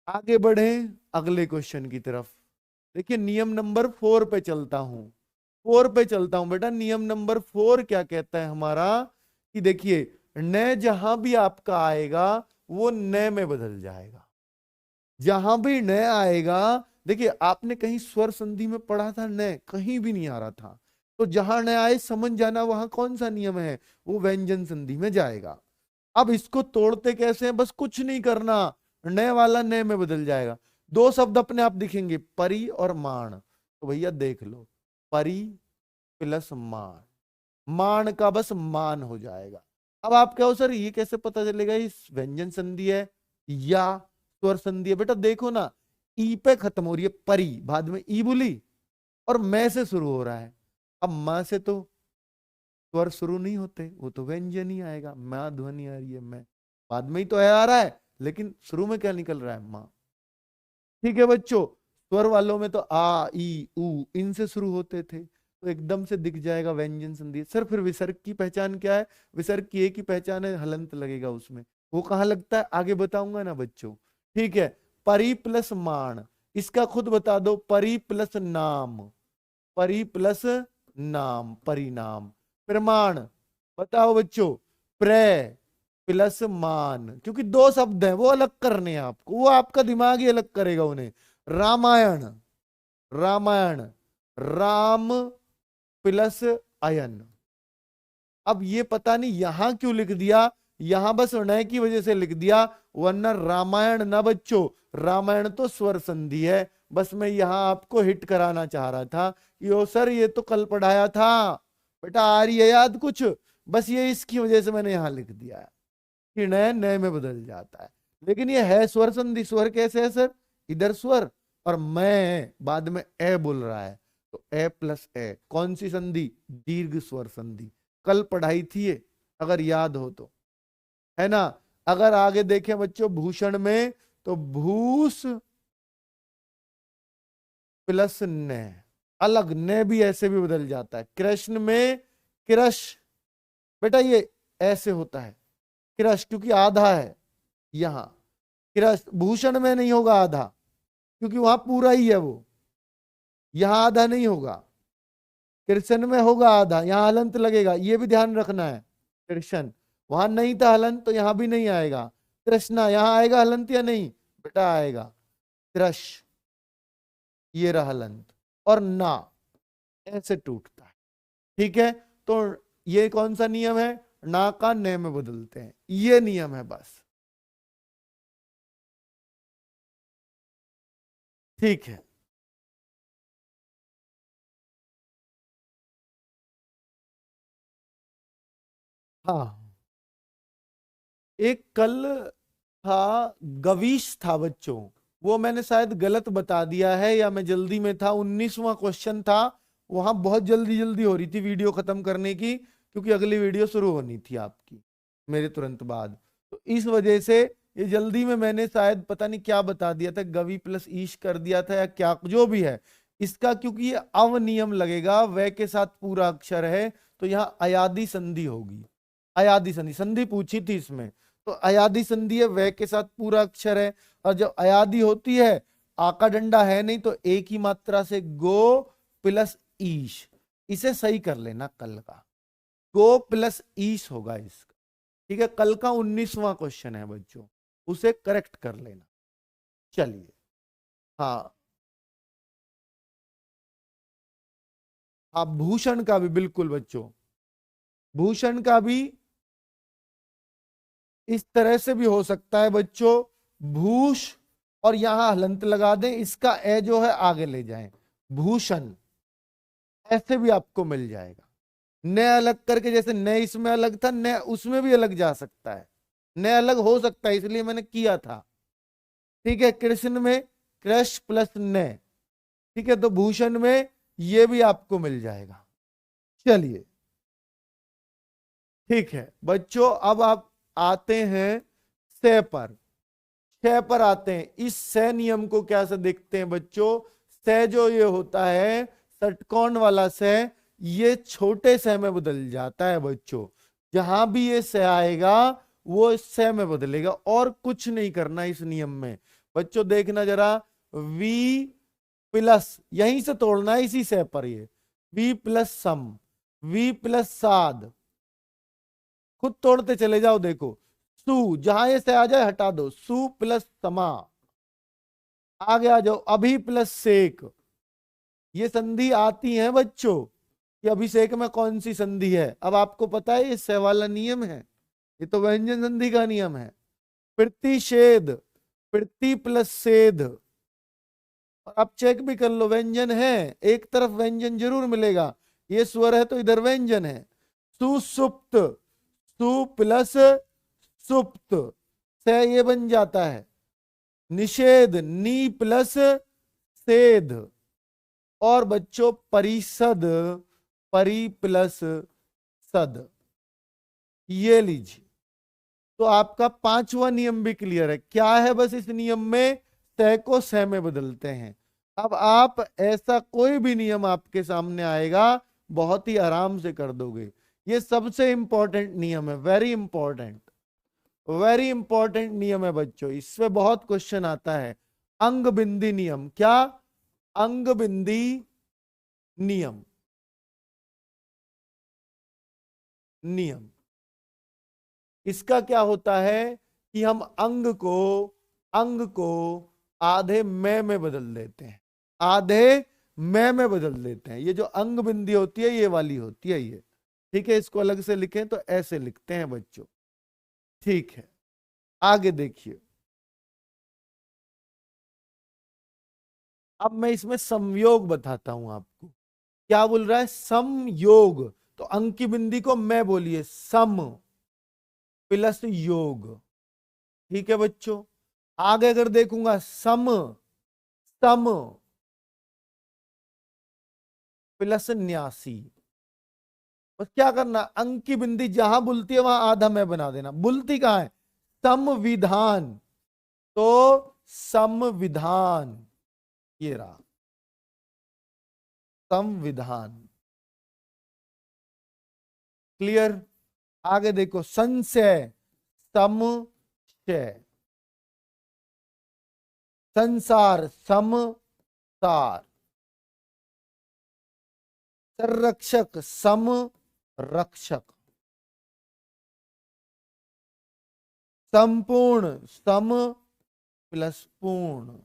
आगे बढ़े अगले क्वेश्चन की तरफ। देखिए नियम नंबर 4 पे चलता हूं, 4 पे चलता हूं बेटा। नियम नंबर 4 क्या कहता है हमारा? कि देखिए न जहां भी आपका आएगा वो न में बदल जाएगा, जहां भी न आएगा। देखिए आपने कहीं स्वर संधि में पढ़ा था न? कहीं भी नहीं आ रहा था, तो जहां न आए समझ जाना वहां कौन सा नियम है, वो व्यंजन संधि में जाएगा। अब इसको तोड़ते कैसे हैं? बस कुछ नहीं करना, न वाला न में बदल जाएगा। दो शब्द अपने आप दिखेंगे, परी और मान, तो भैया देख लो, परी प्लस मान, मान का बस मान हो जाएगा। अब आप कहो सर ये कैसे पता चलेगा इस व्यंजन संधि है या स्वर संधि है? बेटा देखो ना, ई पे खत्म हो रही है परी, बाद में ई बोली और मैं से शुरू हो रहा है। अब मां से तो स्वर शुरू नहीं होते, वो तो व्यंजन ही आएगा, मां ध्वनि आ रही है, मैं बाद में ही तो है आ रहा है, लेकिन शुरू में क्या निकल रहा है? मां। ठीक है बच्चों, स्वर वालों में तो आ ई उ इनसे शुरू होते थे, तो एकदम से दिख जाएगा व्यंजन संधि। सर फिर विसर्ग की पहचान क्या है? विसर्ग की एक ही पहचान है, हलंत लगेगा उसमें, वो कहाँ लगता है आगे बताऊंगा ना बच्चों। ठीक है, परी प्लस मान, इसका खुद बता दो, परी प्लस नाम, परी प्लस नाम, परिणाम। प्रमाण बताओ बच्चों, प्र, प्लस मान, क्योंकि दो शब्द हैं वो अलग करने हैं आपको, वो आपका दिमाग ही अलग करेगा उन्हें। रामायण, रामायण, राम प्लस अयन। अब ये पता नहीं यहां क्यों लिख दिया, यहां बस नए की वजह से लिख दिया, वरना रामायण ना बच्चों, रामायण तो स्वर संधि है। बस मैं यहां आपको हिट कराना चाह रहा था कि ओ सर ये तो कल पढ़ाया था बेटा, आ रही है याद कुछ, बस ये इसकी वजह से मैंने यहां लिख दिया है कि नए नए में बदल जाता है। लेकिन ये है स्वर संधि। स्वर कैसे है सर, इधर स्वर और मैं बाद में ए बोल रहा है, तो ए प्लस ए, कौन सी संधि, दीर्घ स्वर संधि। कल पढ़ाई थी ये, अगर याद हो तो, है ना। अगर आगे देखें बच्चों भूषण में, तो भूष प्लस ने, अलग ने भी ऐसे भी बदल जाता है। कृष्ण में कृष, बेटा ये ऐसे होता है कृष, क्योंकि आधा है यहां। कृष भूषण में नहीं होगा आधा, क्योंकि वहां पूरा ही है वो, यहां आधा नहीं होगा। कृष्ण में होगा आधा, यहां हलंत लगेगा, ये भी ध्यान रखना है। कृष्ण वहां नहीं था हलंत, तो यहां भी नहीं आएगा। कृष्णा यहां आएगा हलंत या नहीं, बेटा आएगा। कृष ये रहा हलंत, और ना ऐसे टूटता है। ठीक है, तो ये कौन सा नियम है, ना का ने में बदलते हैं, ये नियम है बस। ठीक है, हाँ एक कल था, गवीश था बच्चों, वो मैंने शायद गलत बता दिया है या मैं जल्दी में था। 19वां क्वेश्चन था, वहां बहुत जल्दी जल्दी हो रही थी वीडियो खत्म करने की, क्योंकि अगली वीडियो शुरू होनी थी आपकी मेरे तुरंत बाद। तो इस वजह से ये जल्दी में मैंने शायद पता नहीं क्या बता दिया था, गवी प्लस ईश कर दिया था या क्या जो भी है इसका, क्योंकि ये अवनियम लगेगा, वे के साथ पूरा अक्षर है, तो यहाँ अयादि संधि होगी। अयादि संधि, संधि पूछी थी इसमें, तो अयादि संधि है, वे के साथ पूरा अक्षर है। और जब अयादि होती है, आका डंडा है नहीं, तो एक ही मात्रा से गो प्लस ईश, इसे सही कर लेना कल का, गो प्लस ईश होगा इसका। ठीक है, कल का 19वां क्वेश्चन है बच्चों, उसे करेक्ट कर लेना। चलिए, हाँ हाँ भूषण का भी बिल्कुल बच्चों, भूषण का भी इस तरह से भी हो सकता है बच्चों, भूष और यहां हलंत लगा दें, इसका ए जो है आगे ले जाएं, भूषण, ऐसे भी आपको मिल जाएगा। न अलग करके, जैसे न इसमें अलग था, न उसमें भी अलग जा सकता है, न अलग हो सकता है, इसलिए मैंने किया था। ठीक है, कृष्ण में कृष प्लस न, ठीक है, तो भूषण में ये भी आपको मिल जाएगा। चलिए, ठीक है बच्चों, अब आप आते हैं से पर, छह पर आते हैं। इस से नियम को क्या से देखते हैं बच्चों, से जो ये होता है षटकोण वाला से, ये छोटे से में बदल जाता है बच्चों। जहां भी ये से आएगा वो इस से में बदलेगा, और कुछ नहीं करना इस नियम में बच्चों। देखना जरा, वी प्लस, यहीं से तोड़ना है इसी से पर, ये वी प्लस सम, वी प्लस साध, खुद तोड़ते चले जाओ। देखो सु, जहां ये से आ जाए हटा दो, सु प्लस समा, आगे आ जाओ, अभी प्लस सेक। ये संधि आती है बच्चों कि अभिषेक में कौन सी संधि है, अब आपको पता है ये से वाला नियम है, ये तो व्यंजन संधि का नियम है। प्रतिषेध, प्रति प्लस सेध, और आप चेक भी कर लो, व्यंजन है, एक तरफ व्यंजन जरूर मिलेगा, ये स्वर है तो इधर व्यंजन है। सुसुप्त, सु प्लस सुप्त, से ये बन जाता है। निषेध, नी प्लस सेध, और बच्चों परिषद, परि प्लस सद, ये लीजिए। तो आपका पांचवा नियम भी क्लियर है, क्या है बस इस नियम में, तय को सह में बदलते हैं। अब आप ऐसा कोई भी नियम आपके सामने आएगा, बहुत ही आराम से कर दोगे। ये सबसे इंपॉर्टेंट नियम है, वेरी इंपॉर्टेंट, वेरी इंपॉर्टेंट नियम है बच्चों, इससे बहुत क्वेश्चन आता है। अंग बिंदी नियम, क्या, अंग बिंदी नियम, नियम इसका क्या होता है कि हम अंग को आधे में बदल देते हैं, आधे में बदल देते हैं। ये जो अंग बिंदी होती है ये वाली होती है ये, ठीक है। इसको अलग से लिखें तो ऐसे लिखते हैं बच्चों, ठीक है। आगे देखिए, अब मैं इसमें संयोग बताता हूं आपको। क्या बोल रहा है? समयोग। तो अंग की बिंदी को मैं बोलिए सम प्लस योग, ठीक है बच्चों। आगे अगर देखूंगा सम सम प्लस न्यासी, बस क्या करना, अंक की बिंदी जहां बुलती है वहां आधा में बना देना। बुलती कहां है? संविधान, तो संविधान, ये रहा संविधान। क्लियर? आगे देखो, संशय समशय, संसार समसार, संरक्षक सम रक्षक, संपूर्ण सम प्लस पूर्ण,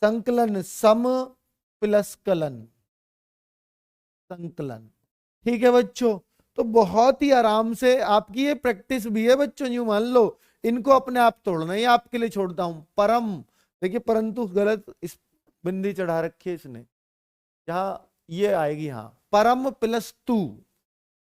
संकलन सम प्लस कलन, संकलन। ठीक है बच्चों, तो बहुत ही आराम से आपकी ये प्रैक्टिस भी है बच्चों। यूं मान लो इनको अपने आप तोड़ना, ये आपके लिए छोड़ता हूं। परम, देखिए परंतु गलत इस बिंदी चढ़ा रखी है इसने, जहां ये आएगी, हाँ परम प्लस तू,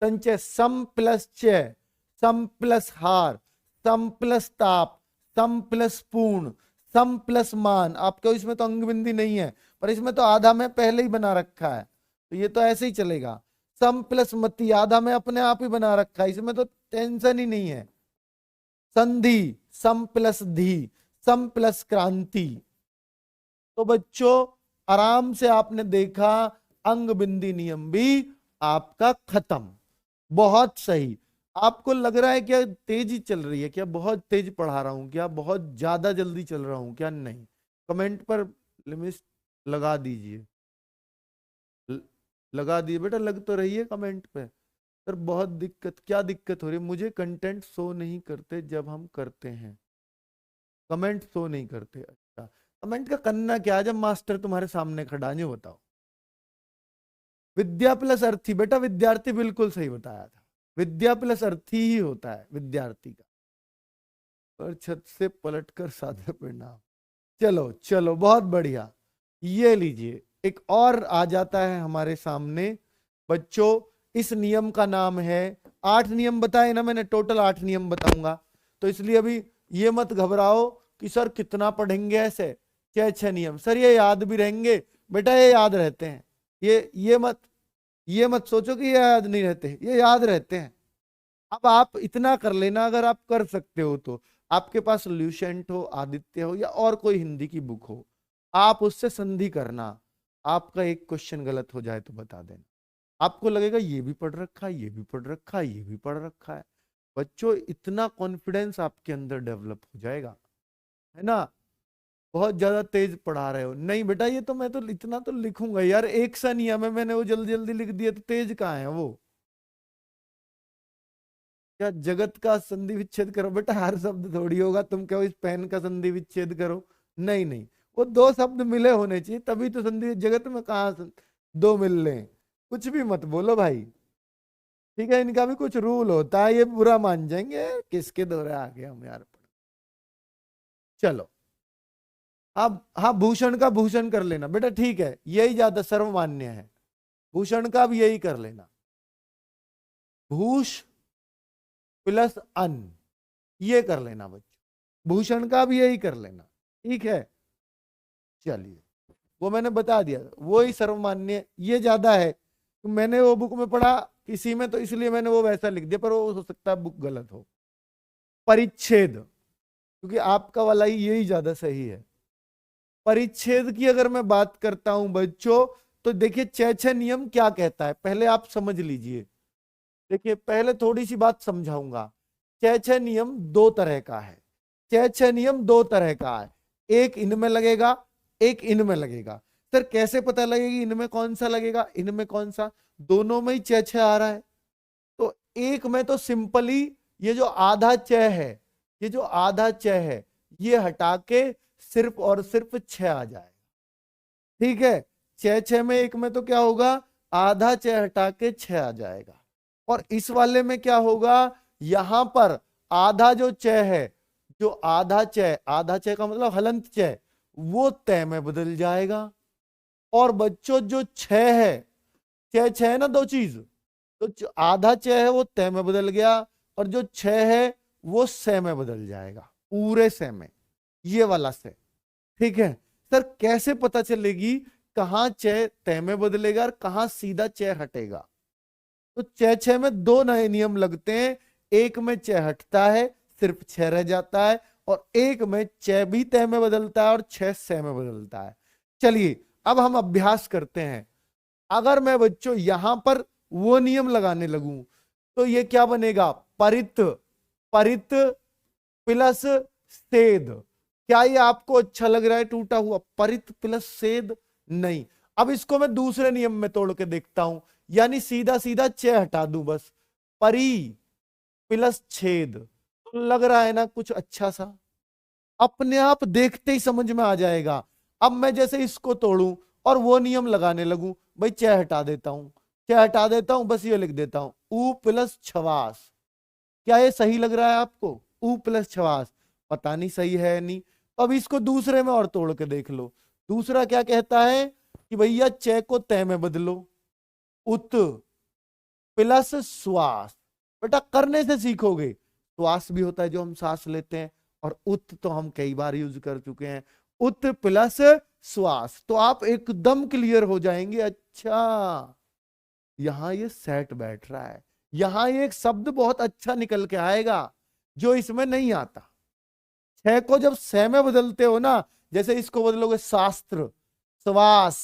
संचय सम प्लस च, सम प्लस हार, सम प्लस ताप, सम प्लस पूर्ण, सम प्लस मान। आपको इसमें तो अंग बिंदी नहीं है, पर इसमें तो आधा में पहले ही बना रखा है, तो ये तो ऐसे ही चलेगा। सम प्लस मति, आधा में अपने आप ही बना रखा है, इसमें तो टेंशन ही नहीं है। संधि सम प्लस धी, सम प्लस क्रांति। तो बच्चों आराम से आपने देखा, अंग बिंदी नियम भी आपका खत्म। बहुत सही। आपको लग रहा है क्या तेजी चल रही है क्या? बहुत तेज पढ़ा रहा हूं क्या? बहुत ज्यादा जल्दी चल रहा हूं क्या? नहीं, कमेंट पर लिमिट लगा दीजिए, लगा दिए बेटा, लग तो रही है कमेंट पे। सर बहुत दिक्कत, क्या दिक्कत हो रही है? मुझे कंटेंट शो नहीं करते जब हम करते हैं, कमेंट शो नहीं करते। अच्छा, कमेंट का करना क्या जब मास्टर तुम्हारे सामने खड़ा है? बताओ। विद्या प्लस अर्थी, बेटा विद्यार्थी, बिल्कुल सही बताया था। विद्या प्लस अर्थी ही होता है विद्यार्थी का। और छत से पलटकर सादर परिणाम। चलो चलो, बहुत बढ़िया। ये लीजिए, एक और आ जाता है हमारे सामने बच्चों। इस नियम का नाम है, 8 नियम बताए ना मैंने, टोटल 8 नियम बताऊंगा, तो इसलिए अभी ये मत घबराओ कि सर कितना पढ़ेंगे ऐसे। 6 नियम सर ये याद भी रहेंगे? बेटा ये याद रहते हैं, ये मत सोचो कि ये याद नहीं रहते, ये याद रहते हैं। अब आप इतना कर लेना, अगर आप कर सकते हो तो। आपके पास ल्यूसेंट हो, आदित्य हो, या और कोई हिंदी की बुक हो, आप उससे संधि करना। आपका एक क्वेश्चन गलत हो जाए तो बता देना, आपको लगेगा ये भी पढ़ रखा है, ये भी पढ़ रखा है, ये भी पढ़ रखा है। बच्चों इतना कॉन्फिडेंस आपके अंदर डेवलप हो जाएगा, है ना। बहुत ज्यादा तेज पढ़ा रहे हो, नहीं बेटा ये तो मैं तो इतना तो लिखूंगा यार, एक सा नियम है, मैंने वो जल्दी जल्दी लिख दिया, तो तेज कहाँ है वो? क्या जगत का संधि विच्छेद करो? बेटा हर शब्द थोड़ी होगा, तुम कहो इस पेन का संधि विच्छेद करो, नहीं नहीं, वो 2 शब्द मिले होने चाहिए तभी तो संधि। जगत में कहा 2 मिल रहे? कुछ भी मत बोलो भाई, ठीक है। इनका भी कुछ रूल होता है, ये बुरा मान जाएंगे, किसके दौरे आ गए हम यार। चलो अब हाँ, भूषण का भूषण कर लेना बेटा, ठीक है, यही ज्यादा सर्वमान्य है। भूषण का भी यही कर लेना, भूष प्लस अन, ये कर लेना बच्चों। भूषण का भी यही कर लेना, ठीक है। चलिए, वो मैंने बता दिया, वो ही सर्वमान्य, ये ज्यादा है। तो मैंने वो बुक में पढ़ा किसी में, तो इसलिए मैंने वो वैसा लिख दिया, पर वो हो सकता है बुक गलत हो। परिच्छेद, क्योंकि आपका वाला ही यही ज्यादा सही है। परिच्छेद की अगर मैं बात करता हूं बच्चों, तो देखिए 6 नियम क्या कहता है, पहले आप समझ लीजिए। देखिए पहले थोड़ी सी बात समझाऊंगा। 6 नियम 2 तरह का है, 6 नियम 2 तरह का है। एक इनमें लगेगा, एक इनमें लगेगा। सर कैसे पता लगेगी इनमें कौन सा लगेगा, इनमें कौन सा? दोनों में ही 6 आ रहा है, तो एक में तो सिंपली ये जो आधा च है, ये जो आधा च है, ये हटा के सिर्फ और सिर्फ 6 आ जाएगा। ठीक है, 6 में एक में तो क्या होगा, आधा च हटा के 6 आ जाएगा। और इस वाले में क्या होगा, यहां पर आधा जो च है, जो आधा च, आधा च का मतलब हलंत च, वो तय में बदल जाएगा। और बच्चों जो 6 है, 6 है ना दो चीज, तो जो आधा 6 है वो तय में बदल गया, और जो 6 है वो से में बदल जाएगा, पूरे से में, ये वाला से। ठीक है सर, कैसे पता चलेगी कहां च तय में बदलेगा और कहां सीधा च हटेगा? तो 6 में दो नए नियम लगते हैं, एक में च हटता है सिर्फ 6 रह जाता है, और एक में च भी तय में बदलता है और 6 से में बदलता है। चलिए अब हम अभ्यास करते हैं। अगर मैं बच्चों यहां पर वो नियम लगाने लगूं तो ये क्या बनेगा, परित, परित प्लस सेद। क्या ये आपको अच्छा लग रहा है टूटा हुआ? परित प्लस सेद नहीं। अब इसको मैं दूसरे नियम में तोड़ के देखता हूं, यानी सीधा सीधा च हटा दूं बस, परी प्लस छेद। तो लग रहा है ना कुछ अच्छा सा, अपने आप देखते ही समझ में आ जाएगा। अब मैं जैसे इसको तोड़ूं और वो नियम लगाने लगूं, भाई च हटा देता हूं, च हटा देता हूं, बस ये लिख देता हूं ऊ प्लस छवास। क्या ये सही लग रहा है आपको? ऊ प्लस छवास, पता नहीं सही है नहीं। अब इसको दूसरे में और तोड़ के देख लो। दूसरा क्या कहता है कि भैया च को तय में बदलो, उत प्लस श्वास। बेटा करने से सीखोगे, श्वास भी होता है जो हम सांस लेते हैं, और उत तो हम कई बार यूज कर चुके हैं। उत प्लस श्वास, तो आप एकदम क्लियर हो जाएंगे। अच्छा, यहां ये सेट बैठ रहा है, यहां ये एक शब्द बहुत अच्छा निकल के आएगा जो इसमें नहीं आता। 6 को जब से में बदलते हो ना, जैसे इसको बदलोगे शास्त्र, श्वास,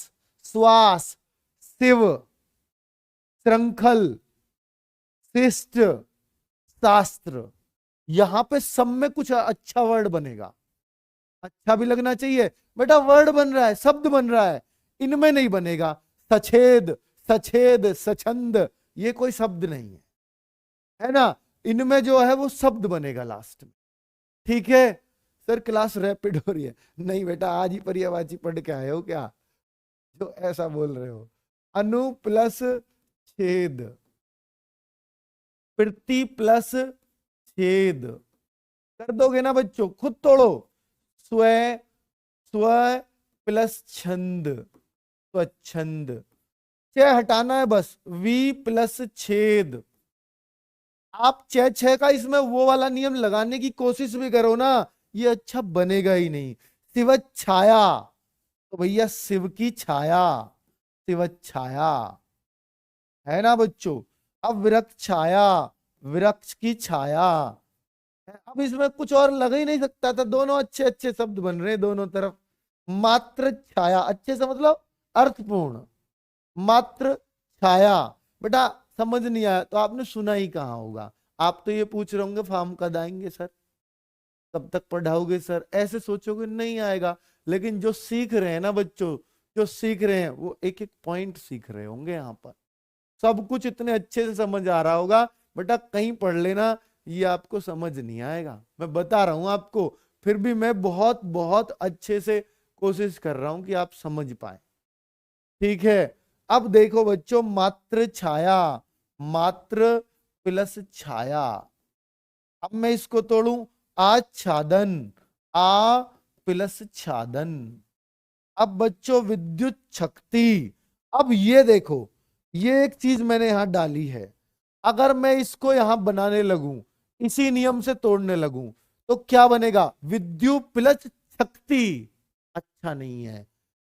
श्वास, शिव, श्रृंखल, शिष्ट, शास्त्र, यहां पे सब में कुछ अच्छा वर्ड बनेगा। अच्छा भी लगना चाहिए बेटा, वर्ड बन रहा है, शब्द बन रहा है, इनमें नहीं बनेगा। सछेद, सछेद, सछंद, ये कोई शब्द नहीं है ना, इनमें जो है वो शब्द बनेगा लास्ट में। ठीक है सर, क्लास रैपिड हो रही है? नहीं बेटा, आज ही पर्यायवाची पढ़ के आए हो क्या जो ऐसा बोल रहे हो? अनु प्लस छेद, प्रति प्लस छेद, कर दोगे ना बच्चों? खुद तोड़ो। स्व, स्व प्लस छंद, स्वच्छंद। च हटाना है बस, वी प्लस छेद। आप 6 का इसमें वो वाला नियम लगाने की कोशिश भी करो ना, ये अच्छा बनेगा ही नहीं। शिव छाया, तो भैया शिव की छाया, शिव छाया, है ना बच्चों? अब वृक्ष छाया, वृक्ष की छाया। अब इसमें कुछ और लग ही नहीं सकता था, दोनों अच्छे अच्छे शब्द बन रहे हैं दोनों तरफ। मात्र छाया, अच्छे से मतलब अर्थपूर्ण, मात्र छाया। बेटा समझ नहीं आया तो आपने सुना ही कहाँ होगा? आप तो ये पूछ रहे होंगे फॉर्म कब आएंगे सर, कब तक पढ़ाओगे सर, ऐसे सोचोगे नहीं आएगा। लेकिन जो सीख रहे हैं ना बच्चों, जो सीख रहे हैं वो एक एक पॉइंट सीख रहे होंगे, यहाँ पर सब कुछ इतने अच्छे से समझ आ रहा होगा। बेटा कहीं पढ़ लेना, ये आपको समझ नहीं आएगा, मैं बता रहा हूं आपको। फिर भी मैं बहुत बहुत अच्छे से कोशिश कर रहा हूं कि आप समझ पाए। ठीक है, अब देखो बच्चों, मात्र छाया, मात्र प्लस छाया। अब मैं इसको तोड़ू, आच्छादन, आ प्लस छादन। अब बच्चों विद्युत शक्ति। अब ये देखो, ये एक चीज मैंने यहां डाली है, अगर मैं इसको यहां बनाने लगूं, इसी नियम से तोड़ने लगूं, तो क्या बनेगा? विद्युत प्लस शक्ति। अच्छा नहीं है।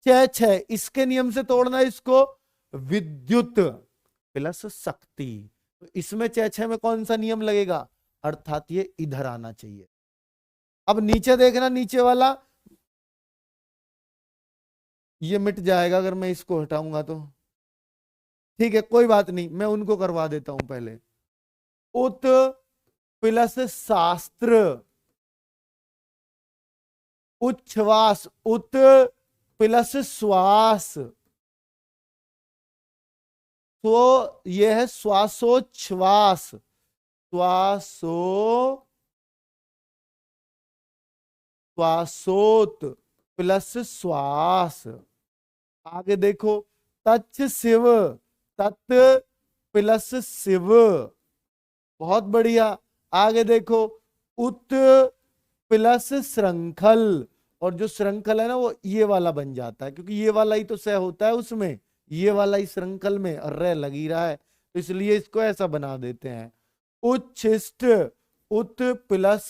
6 इसके नियम से तोड़ना है इसको, विद्युत प्लस शक्ति। तो इसमें 6 में कौन सा नियम लगेगा? अर्थात ये इधर आना चाहिए। अब नीचे देखना, नीचे वाला ये मिट जाएगा अगर मैं इसको हटाऊंगा तो। ठीक है कोई बात नहीं, मैं उनको करवा देता हूं पहले। उत प्लस शास्त्र, उच्छ्वास, उत प्लस श्वास, तो ये है श्वासोच्छ्वास, श्वासोत प्लस श्वास। आगे देखो, तच्च शिव, तत् प्लस शिव, बहुत बढ़िया। आगे देखो, उत प्लस श्रृंखल, और जो श्रृंखल है ना वो ये वाला बन जाता है, क्योंकि ये वाला ही तो सह होता है उसमें, ये वाला ही श्रृंखल में और रे लगी रहा है, तो इसलिए इसको ऐसा बना देते हैं। उच्छिष्ट, उत प्लस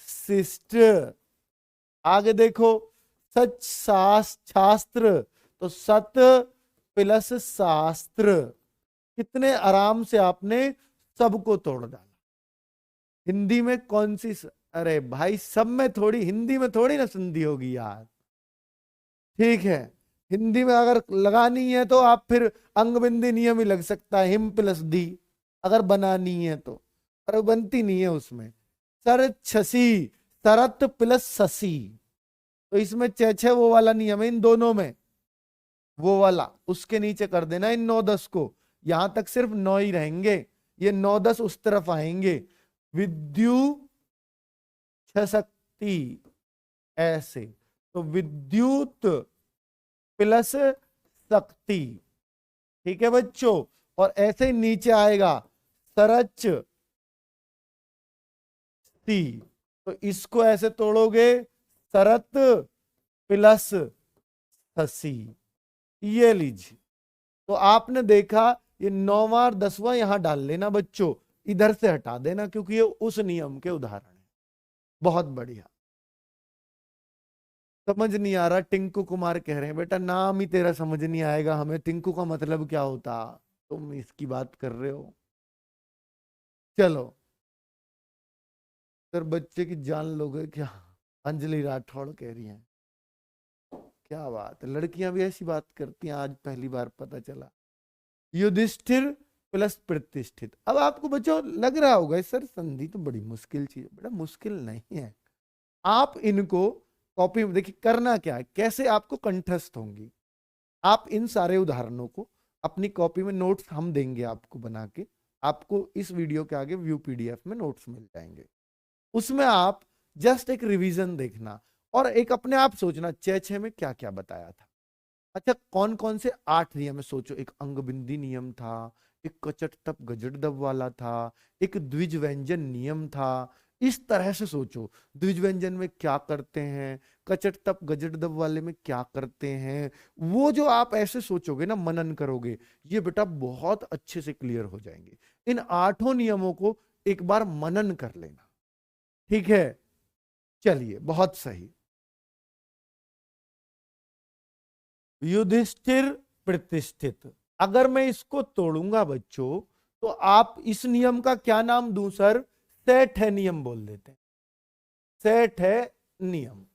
शिष्ट। आगे देखो, सच शास्त्र, तो सत प्लस शास्त्र। कितने आराम से आपने सबको तोड़ डाला। हिंदी में कौन सी अरे भाई, सब में थोड़ी, हिंदी में थोड़ी ना संधि होगी यार, ठीक है। हिंदी में अगर लगानी है तो आप फिर अंग बिंदी नियम ही लग सकता है, हिम प्लस दी, अगर बनानी है तो, पर बनती नहीं है उसमें। सर छसी, शरत प्लस शशि, तो इसमें छह वो वाला नियम है इन दोनों में, वो वाला उसके नीचे कर देना इन 9-10 को, यहां तक सिर्फ 9 ही रहेंगे, ये 9-10 उस तरफ आएंगे। विद्यु शक्ति, ऐसे, तो विद्युत प्लस शक्ति, ठीक है बच्चों। और ऐसे ही नीचे आएगा सरच ती, तो इसको ऐसे तोड़ोगे, शरत प्लस शशि, ये लीजिए। तो आपने देखा, ये 9वां और 10वां यहां डाल लेना बच्चों, इधर से हटा देना, क्योंकि ये उस नियम के उदाहरण है। बहुत बढ़िया। समझ नहीं आ रहा, टिंकू कुमार कह रहे हैं बेटा नाम ही तेरा समझ नहीं आएगा हमें, टिंकू का मतलब क्या होता, तुम इसकी बात कर रहे हो। चलो, सर बच्चे की जान लोगे क्या, अंजलि राठौड़ कह रही हैं। क्या बात है, लड़कियां भी ऐसी बात करती हैं, आज पहली बार पता चला। युधिष्ठिर प्लस प्रतिष्ठित। अब आपको बच्चों लग रहा होगा सर संधि तो बड़ी मुश्किल चीज है, बेटा मुश्किल नहीं है। आप इनको कॉपी में देखिए, करना क्या है, कैसे आपको कंठस्थ होंगी। आप इन सारे उदाहरणों को अपनी कॉपी में नोट्स हम देंगे आपको बना के, आपको इस वीडियो के आगे व्यू पीडीएफ में नोट्स मिल जाएंगे, उसमें आप जस्ट एक रिवीजन देखना और एक अपने आप सोचना 6-6 में क्या क्या बताया था। अच्छा, कौन कौन से 8 नियम है सोचो। एक अंग बिंदी नियम था, एक कचट तप गजट दब वाला था, एक द्विज व्यंजन नियम था। इस तरह से सोचो, द्विज व्यंजन में क्या करते हैं, कचट तप गजट दब वाले में क्या करते हैं, वो जो आप ऐसे सोचोगे ना, मनन करोगे, ये बेटा बहुत अच्छे से क्लियर हो जाएंगे। इन 8 नियमों को एक बार मनन कर लेना, ठीक है। चलिए, बहुत सही। युधिष्ठिर प्रतिष्ठित, अगर मैं इसको तोड़ूंगा बच्चों, तो आप इस नियम का क्या नाम दूं सर, सेठ है नियम बोल देते हैं, सेठ है नियम।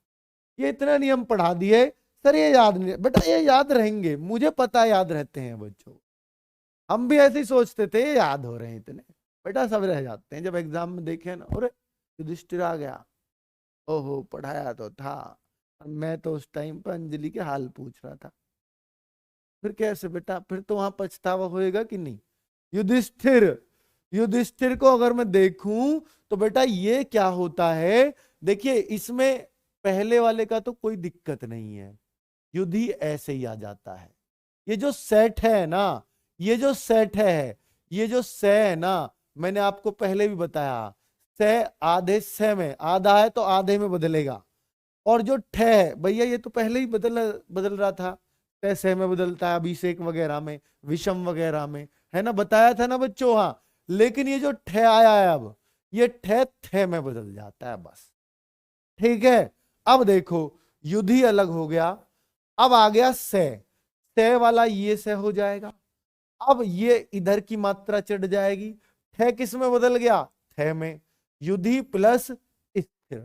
ये इतना नियम पढ़ा दिए सर, ये याद नहीं बेटा, ये याद रहेंगे, मुझे पता याद रहते हैं बच्चों, हम भी ऐसे ही सोचते थे याद हो रहे हैं इतने, बेटा सब रह जाते हैं। जब एग्जाम में देखे ना, अरे युधिष्ठिर आ गया, ओहो पढ़ाया तो था, मैं तो उस टाइम पर अंजलि के हाल पूछ रहा था, फिर कैसे बेटा, फिर तो वहां पछतावा होएगा कि नहीं। युधिष्ठिर, युधिष्ठिर को अगर मैं देखूं तो बेटा ये क्या होता है, देखिए इसमें पहले वाले का तो कोई दिक्कत नहीं है, युद्धि ऐसे ही आ जाता है। ये जो सेट है ना, ये जो सेट है, ये जो से है ना, मैंने आपको पहले भी बताया, से आधे से में, आधा है तो आधे में बदलेगा। और जो ठ है भैया, ये तो पहले ही बदल रहा था, से में बदलता है, अभिषेक वगैरह में, विषम वगैरह में, है ना, बताया था ना बच्चों। हाँ, लेकिन ये जो ठ आया है अब, ये ठ थे में बदल जाता है बस, ठीक है। अब देखो, युद्धि अलग हो गया, अब आ गया से वाला ये से हो जाएगा, अब ये इधर की मात्रा चढ़ जाएगी, ठ किस में बदल गया, थे में, युद्धि प्लस स्थिर,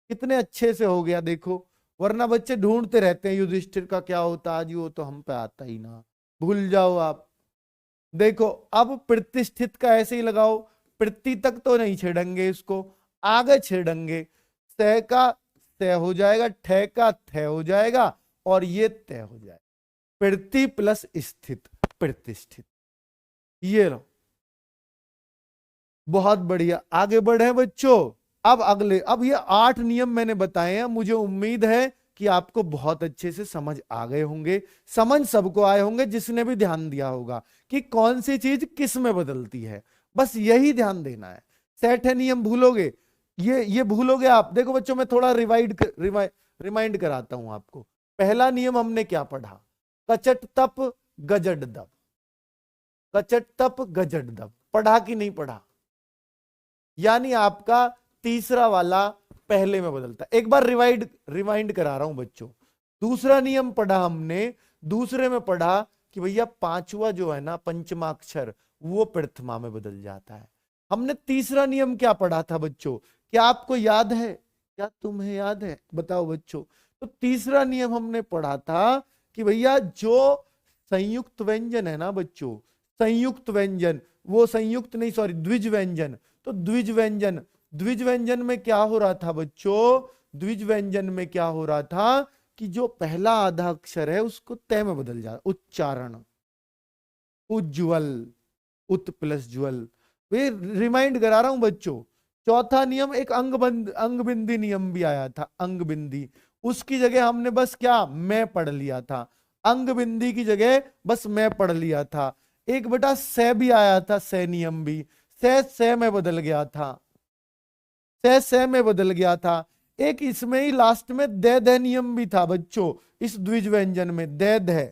कितने अच्छे से हो गया देखो। वरना बच्चे ढूंढते रहते हैं युधिष्ठिर का क्या होता, आज वो तो हम पे आता ही ना, भूल जाओ आप। देखो, अब प्रतिष्ठित का ऐसे ही लगाओ, प्रति तक तो नहीं छेड़ेंगे इसको, आगे छेड़ेंगे, सह का तय हो जाएगा, ठे का थे हो जाएगा, और ये तय हो जाएगा, प्रति प्लस स्थित प्रतिष्ठित। ये लो, बहुत बढ़िया, आगे बढ़े बच्चों। अब अगले, अब ये 8 नियम मैंने बताए हैं, मुझे उम्मीद है कि आपको बहुत अच्छे से समझ आ गए होंगे। समझ सबको आए होंगे जिसने भी ध्यान दिया होगा कि कौन सी चीज किस में बदलती है, बस यही ध्यान देना है। सेट है नियम भूलोगे, ये भूलोगे आप। देखो बच्चों, मैं थोड़ा रिमाइंड कराता हूं आपको। पहला नियम हमने क्या पढ़ा? कचट तप गजट दप। कचट तप गजट दप पढ़ा कि नहीं पढ़ा? यानी आपका तीसरा वाला पहले में बदलता है। एक बार रिवाइंड करा रहा हूं बच्चों। दूसरा नियम पढ़ा हमने, दूसरे में पढ़ा कि भैया पांचवा जो है ना पंचमाक्षर, वो प्रथमा में बदल जाता है। हमने तीसरा नियम क्या पढ़ा था बच्चों? क्या आपको याद है? क्या तुम्हें याद है? बताओ बच्चों। तो तीसरा नियम हमने पढ़ा था कि भैया जो संयुक्त व्यंजन है ना बच्चों, संयुक्त व्यंजन, वो संयुक्त नहीं, सॉरी, द्विज व्यंजन। तो द्विज व्यंजन, द्विज व्यंजन में क्या हो रहा था बच्चों? द्विज व्यंजन में क्या हो रहा था कि जो पहला आधा अक्षर है उसको तय में बदल जा, उच्चारण। उज्ज्वल, उत प्लस ज्वल। वे रिमाइंड करा रहा हूं बच्चों। चौथा नियम एक अंग बिंदी नियम भी आया था, अंग बिंदी। उसकी जगह हमने बस क्या, मैं पढ़ लिया था। अंग बिंदी की जगह बस मैं पढ़ लिया था। एक बेटा से भी आया था, से नियम भी, से में बदल गया था, से में बदल गया था। एक इसमें ही लास्ट में दे नियम भी था बच्चों, इस द्विज व्यंजन में दे।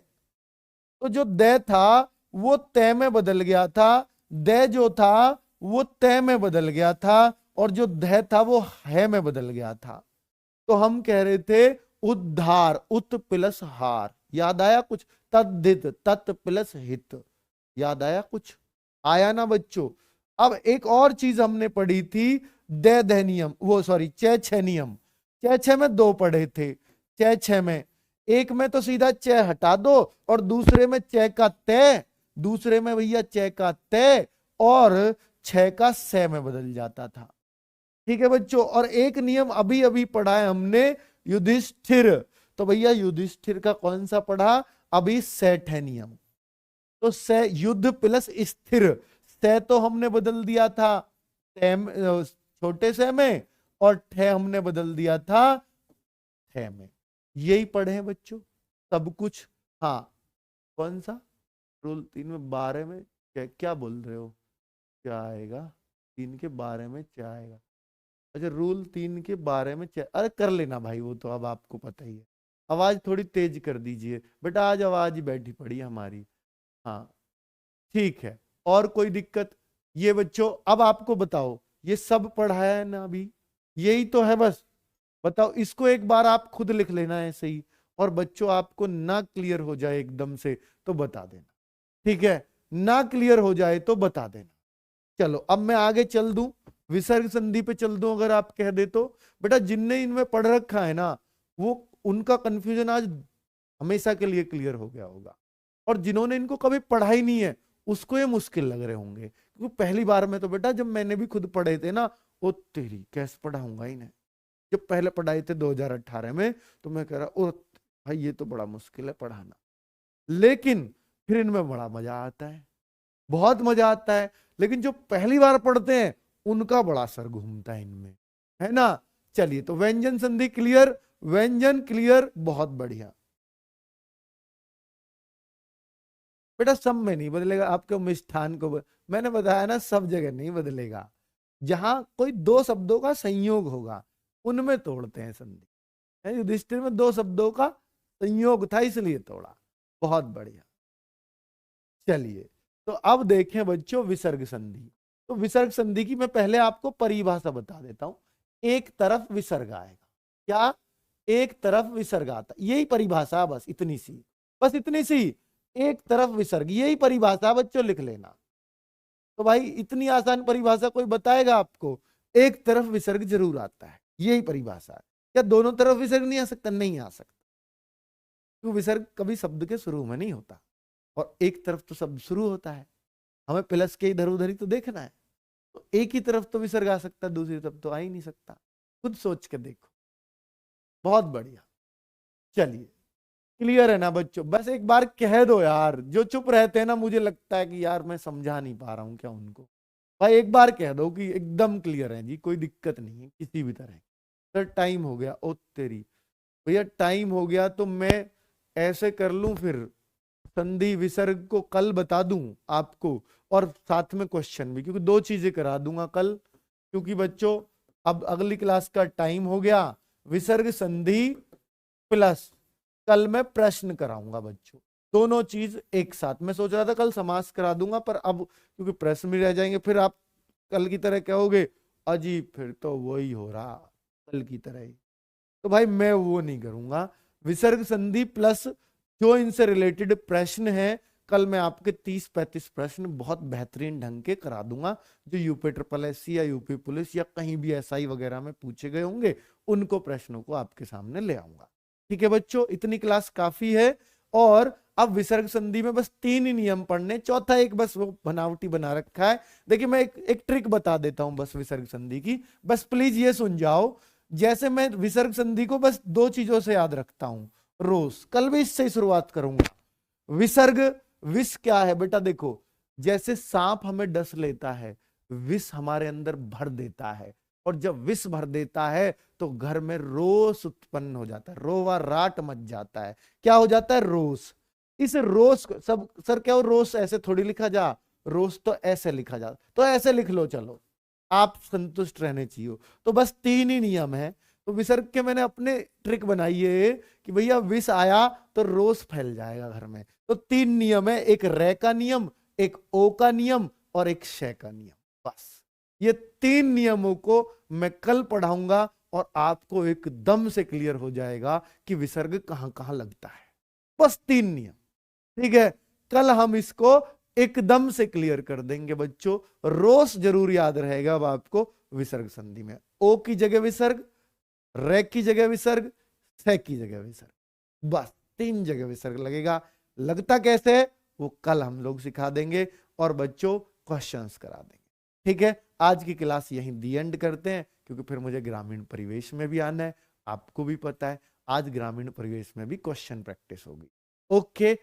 तो जो दे था वो तय में बदल गया था, दे जो था वो तय में बदल गया था, और जो ध था वो है में बदल गया था। तो हम कह रहे थे उद्धार, उत प्लस हार। याद आया कुछ? तद्धित, तत् प्लस हित। याद आया कुछ? आया ना बच्चों? अब एक और चीज हमने पढ़ी थी, दे नियम, वो सॉरी चे छह नियम। चे छह में दो पढ़े थे। चे छह में एक में तो सीधा चे हटा दो, और दूसरे में चे का तय, दूसरे में भैया चे का तय, और छह का से में बदल जाता था। ठीक है बच्चों। और एक नियम अभी अभी पढ़ा है हमने, युधिष्ठिर। तो भैया युधिष्ठिर का कौन सा पढ़ा? अभी सेठ है नियम। तो से युद्ध प्लस स्थिर, से तो हमने बदल दिया था छोटे से में, और ठे हमने बदल दिया था ठे में। यही पढ़े हैं बच्चों सब कुछ। हाँ, कौन सा रूल 3 में 12 में क्या क्या बोल रहे हो? क्या आएगा 3 के 12 में? क्या आएगा? अच्छा, रूल 3 के 12 में अरे कर लेना भाई, वो तो अब आपको पता ही है। आवाज थोड़ी तेज कर दीजिए बेटा, आज आवाज ही बैठी पड़ी है हमारी। हाँ, ठीक है। और कोई दिक्कत? ये बच्चों अब आपको बताओ, ये सब पढ़ाया है ना अभी? यही तो है बस। बताओ, इसको एक बार आप खुद लिख लेना है सही। और बच्चों आपको ना क्लियर हो जाए एकदम से तो बता देना, ठीक है? ना क्लियर हो जाए तो बता देना। चलो अब मैं आगे चल दूं, विसर्ग संधि पे चल दूं अगर आप कह दे तो। बेटा जिनने इनमें पढ़ रखा है ना, वो उनका कंफ्यूजन आज हमेशा के लिए क्लियर हो गया होगा। और जिन्होंने इनको कभी पढ़ा ही नहीं है, उसको ये मुश्किल लग रहे होंगे, क्योंकि पहली बार में तो बेटा जब मैंने भी खुद पढ़े थे ना, ओ तेरी कैसे पढ़ाऊंगा इन्हें। जब पहले पढ़ाए थे 2018 में, तो मैं कह रहा ओ भाई ये तो बड़ा मुश्किल है पढ़ाना। लेकिन फिर इनमें बड़ा मजा आता है, बहुत मजा आता है। लेकिन जो पहली बार पढ़ते हैं उनका बड़ा सर घूमता है इनमें, है ना? चलिए, तो व्यंजन संधि क्लियर, व्यंजन क्लियर, बहुत बढ़िया। बेटा सब में नहीं बदलेगा, आपके मिष्ठान को मैंने बताया ना, सब जगह नहीं बदलेगा। जहां कोई दो शब्दों का संयोग होगा उनमें तोड़ते हैं संधि। युधिष्ठिर में दो शब्दों का संयोग था इसलिए तोड़ा। बहुत बढ़िया। चलिए, तो अब देखें बच्चों विसर्ग संधि। तो विसर्ग संधि की मैं पहले आपको परिभाषा बता देता हूं। एक तरफ विसर्ग आएगा। क्या? एक तरफ विसर्ग आता, यही परिभाषा, बस इतनी सी, बस इतनी सी। एक तरफ विसर्ग, यही परिभाषा बच्चों लिख लेना। तो भाई इतनी आसान परिभाषा कोई बताएगा आपको? एक तरफ विसर्ग जरूर आता है, यही परिभाषा है। क्या दोनों तरफ विसर्ग नहीं आ सकता? नहीं आ सकता, क्योंकि विसर्ग कभी शब्द के शुरू में नहीं होता, और एक तरफ तो शब्द शुरू होता है। हमें प्लस के इधर उधर ही तो देखना है। तो एक ही तरफ तो विसर्ग आ सकता है, दूसरी तरफ तो आ ही नहीं सकता। खुद सोच के देखो। बहुत बढ़िया। चलिए, क्लियर है ना बच्चों? बस एक बार कह दो यार, जो चुप रहते हैं ना, मुझे लगता है कि यार मैं समझा नहीं पा रहा हूँ क्या उनको। भाई एक बार कह दो कि एकदम क्लियर है जी, कोई दिक्कत नहीं है किसी भी तरह। सर टाइम हो गया, ओ तेरी भैया टाइम हो गया, तो मैं ऐसे कर लूं फिर, संधि विसर्ग को कल बता दूं आपको, और साथ में क्वेश्चन भी, क्योंकि दो चीजें करा दूंगा कल। क्योंकि बच्चों अब अगली क्लास का टाइम हो गया, विसर्ग संधि प्लस कल मैं प्रश्न कराऊंगा बच्चों, दोनों चीज एक साथ। मैं सोच रहा था कल समास करा दूंगा, पर अब क्योंकि प्रश्न भी रह जाएंगे, फिर आप कल की तरह कहोगे अजी फिर तो वही हो रहा कल की तरह ही। तो भाई मैं वो नहीं करूंगा। विसर्ग संधि प्लस जो इनसे रिलेटेड प्रश्न है, कल मैं आपके 30-35 प्रश्न बहुत बेहतरीन ढंग के करा दूंगा, जो यूपी ट्रिपल एससी या यूपी पुलिस या कहीं भी एसआई वगैरह में पूछे गए होंगे, उनको प्रश्नों को आपके सामने ले आऊंगा। ठीक है बच्चों, इतनी क्लास काफी है। और अब विसर्ग संधि में बस 3 ही नियम पढ़ने, चौथा एक बस वो बनावटी बना रखा है। देखिए मैं एक ट्रिक बता देता हूं बस विसर्ग संधि की, बस प्लीज ये सुन जाओ। जैसे मैं विसर्ग संधि को बस दो चीजों से याद रखता हूं रोज, कल भी इससे ही शुरुआत करूंगा। विसर्ग, विष क्या है बेटा? देखो जैसे सांप हमें डस लेता है, विष हमारे अंदर भर देता है, और जब विष भर देता है तो घर में रोष उत्पन्न हो जाता है, रोवा राट मच जाता है। क्या हो जाता है? रोष। इस रोष को सब सर क्या हो, रोष ऐसे थोड़ी लिखा जा, रोष तो ऐसे लिखा जा, तो ऐसे लिख लो, चलो आप संतुष्ट रहने चाहिए। तो बस 3 ही नियम है। तो विसर्ग के मैंने अपने ट्रिक बनाई है कि भैया विष आया तो रोष फैल जाएगा घर में। तो 3 नियम है, एक रे का नियम, एक ओ का नियम, और एक शय का नियम। बस ये 3 नियमों को मैं कल पढ़ाऊंगा, और आपको एकदम से क्लियर हो जाएगा कि विसर्ग कहां कहां लगता है। बस 3 नियम, ठीक है? कल हम इसको एकदम से क्लियर कर देंगे बच्चों। रोज जरूर याद रहेगा अब आपको, विसर्ग संधि में ओ की जगह विसर्ग, रे की जगह विसर्ग, से की जगह विसर्ग, बस 3 जगह विसर्ग लगेगा। लगता कैसे है वो कल हम लोग सिखा देंगे, और बच्चों क्वेश्चंस करा देंगे। ठीक है, आज की क्लास यहीं दी एंड करते हैं, क्योंकि फिर मुझे ग्रामीण परिवेश में भी आना है, आपको भी पता है आज ग्रामीण परिवेश में भी क्वेश्चन प्रैक्टिस होगी। ओके।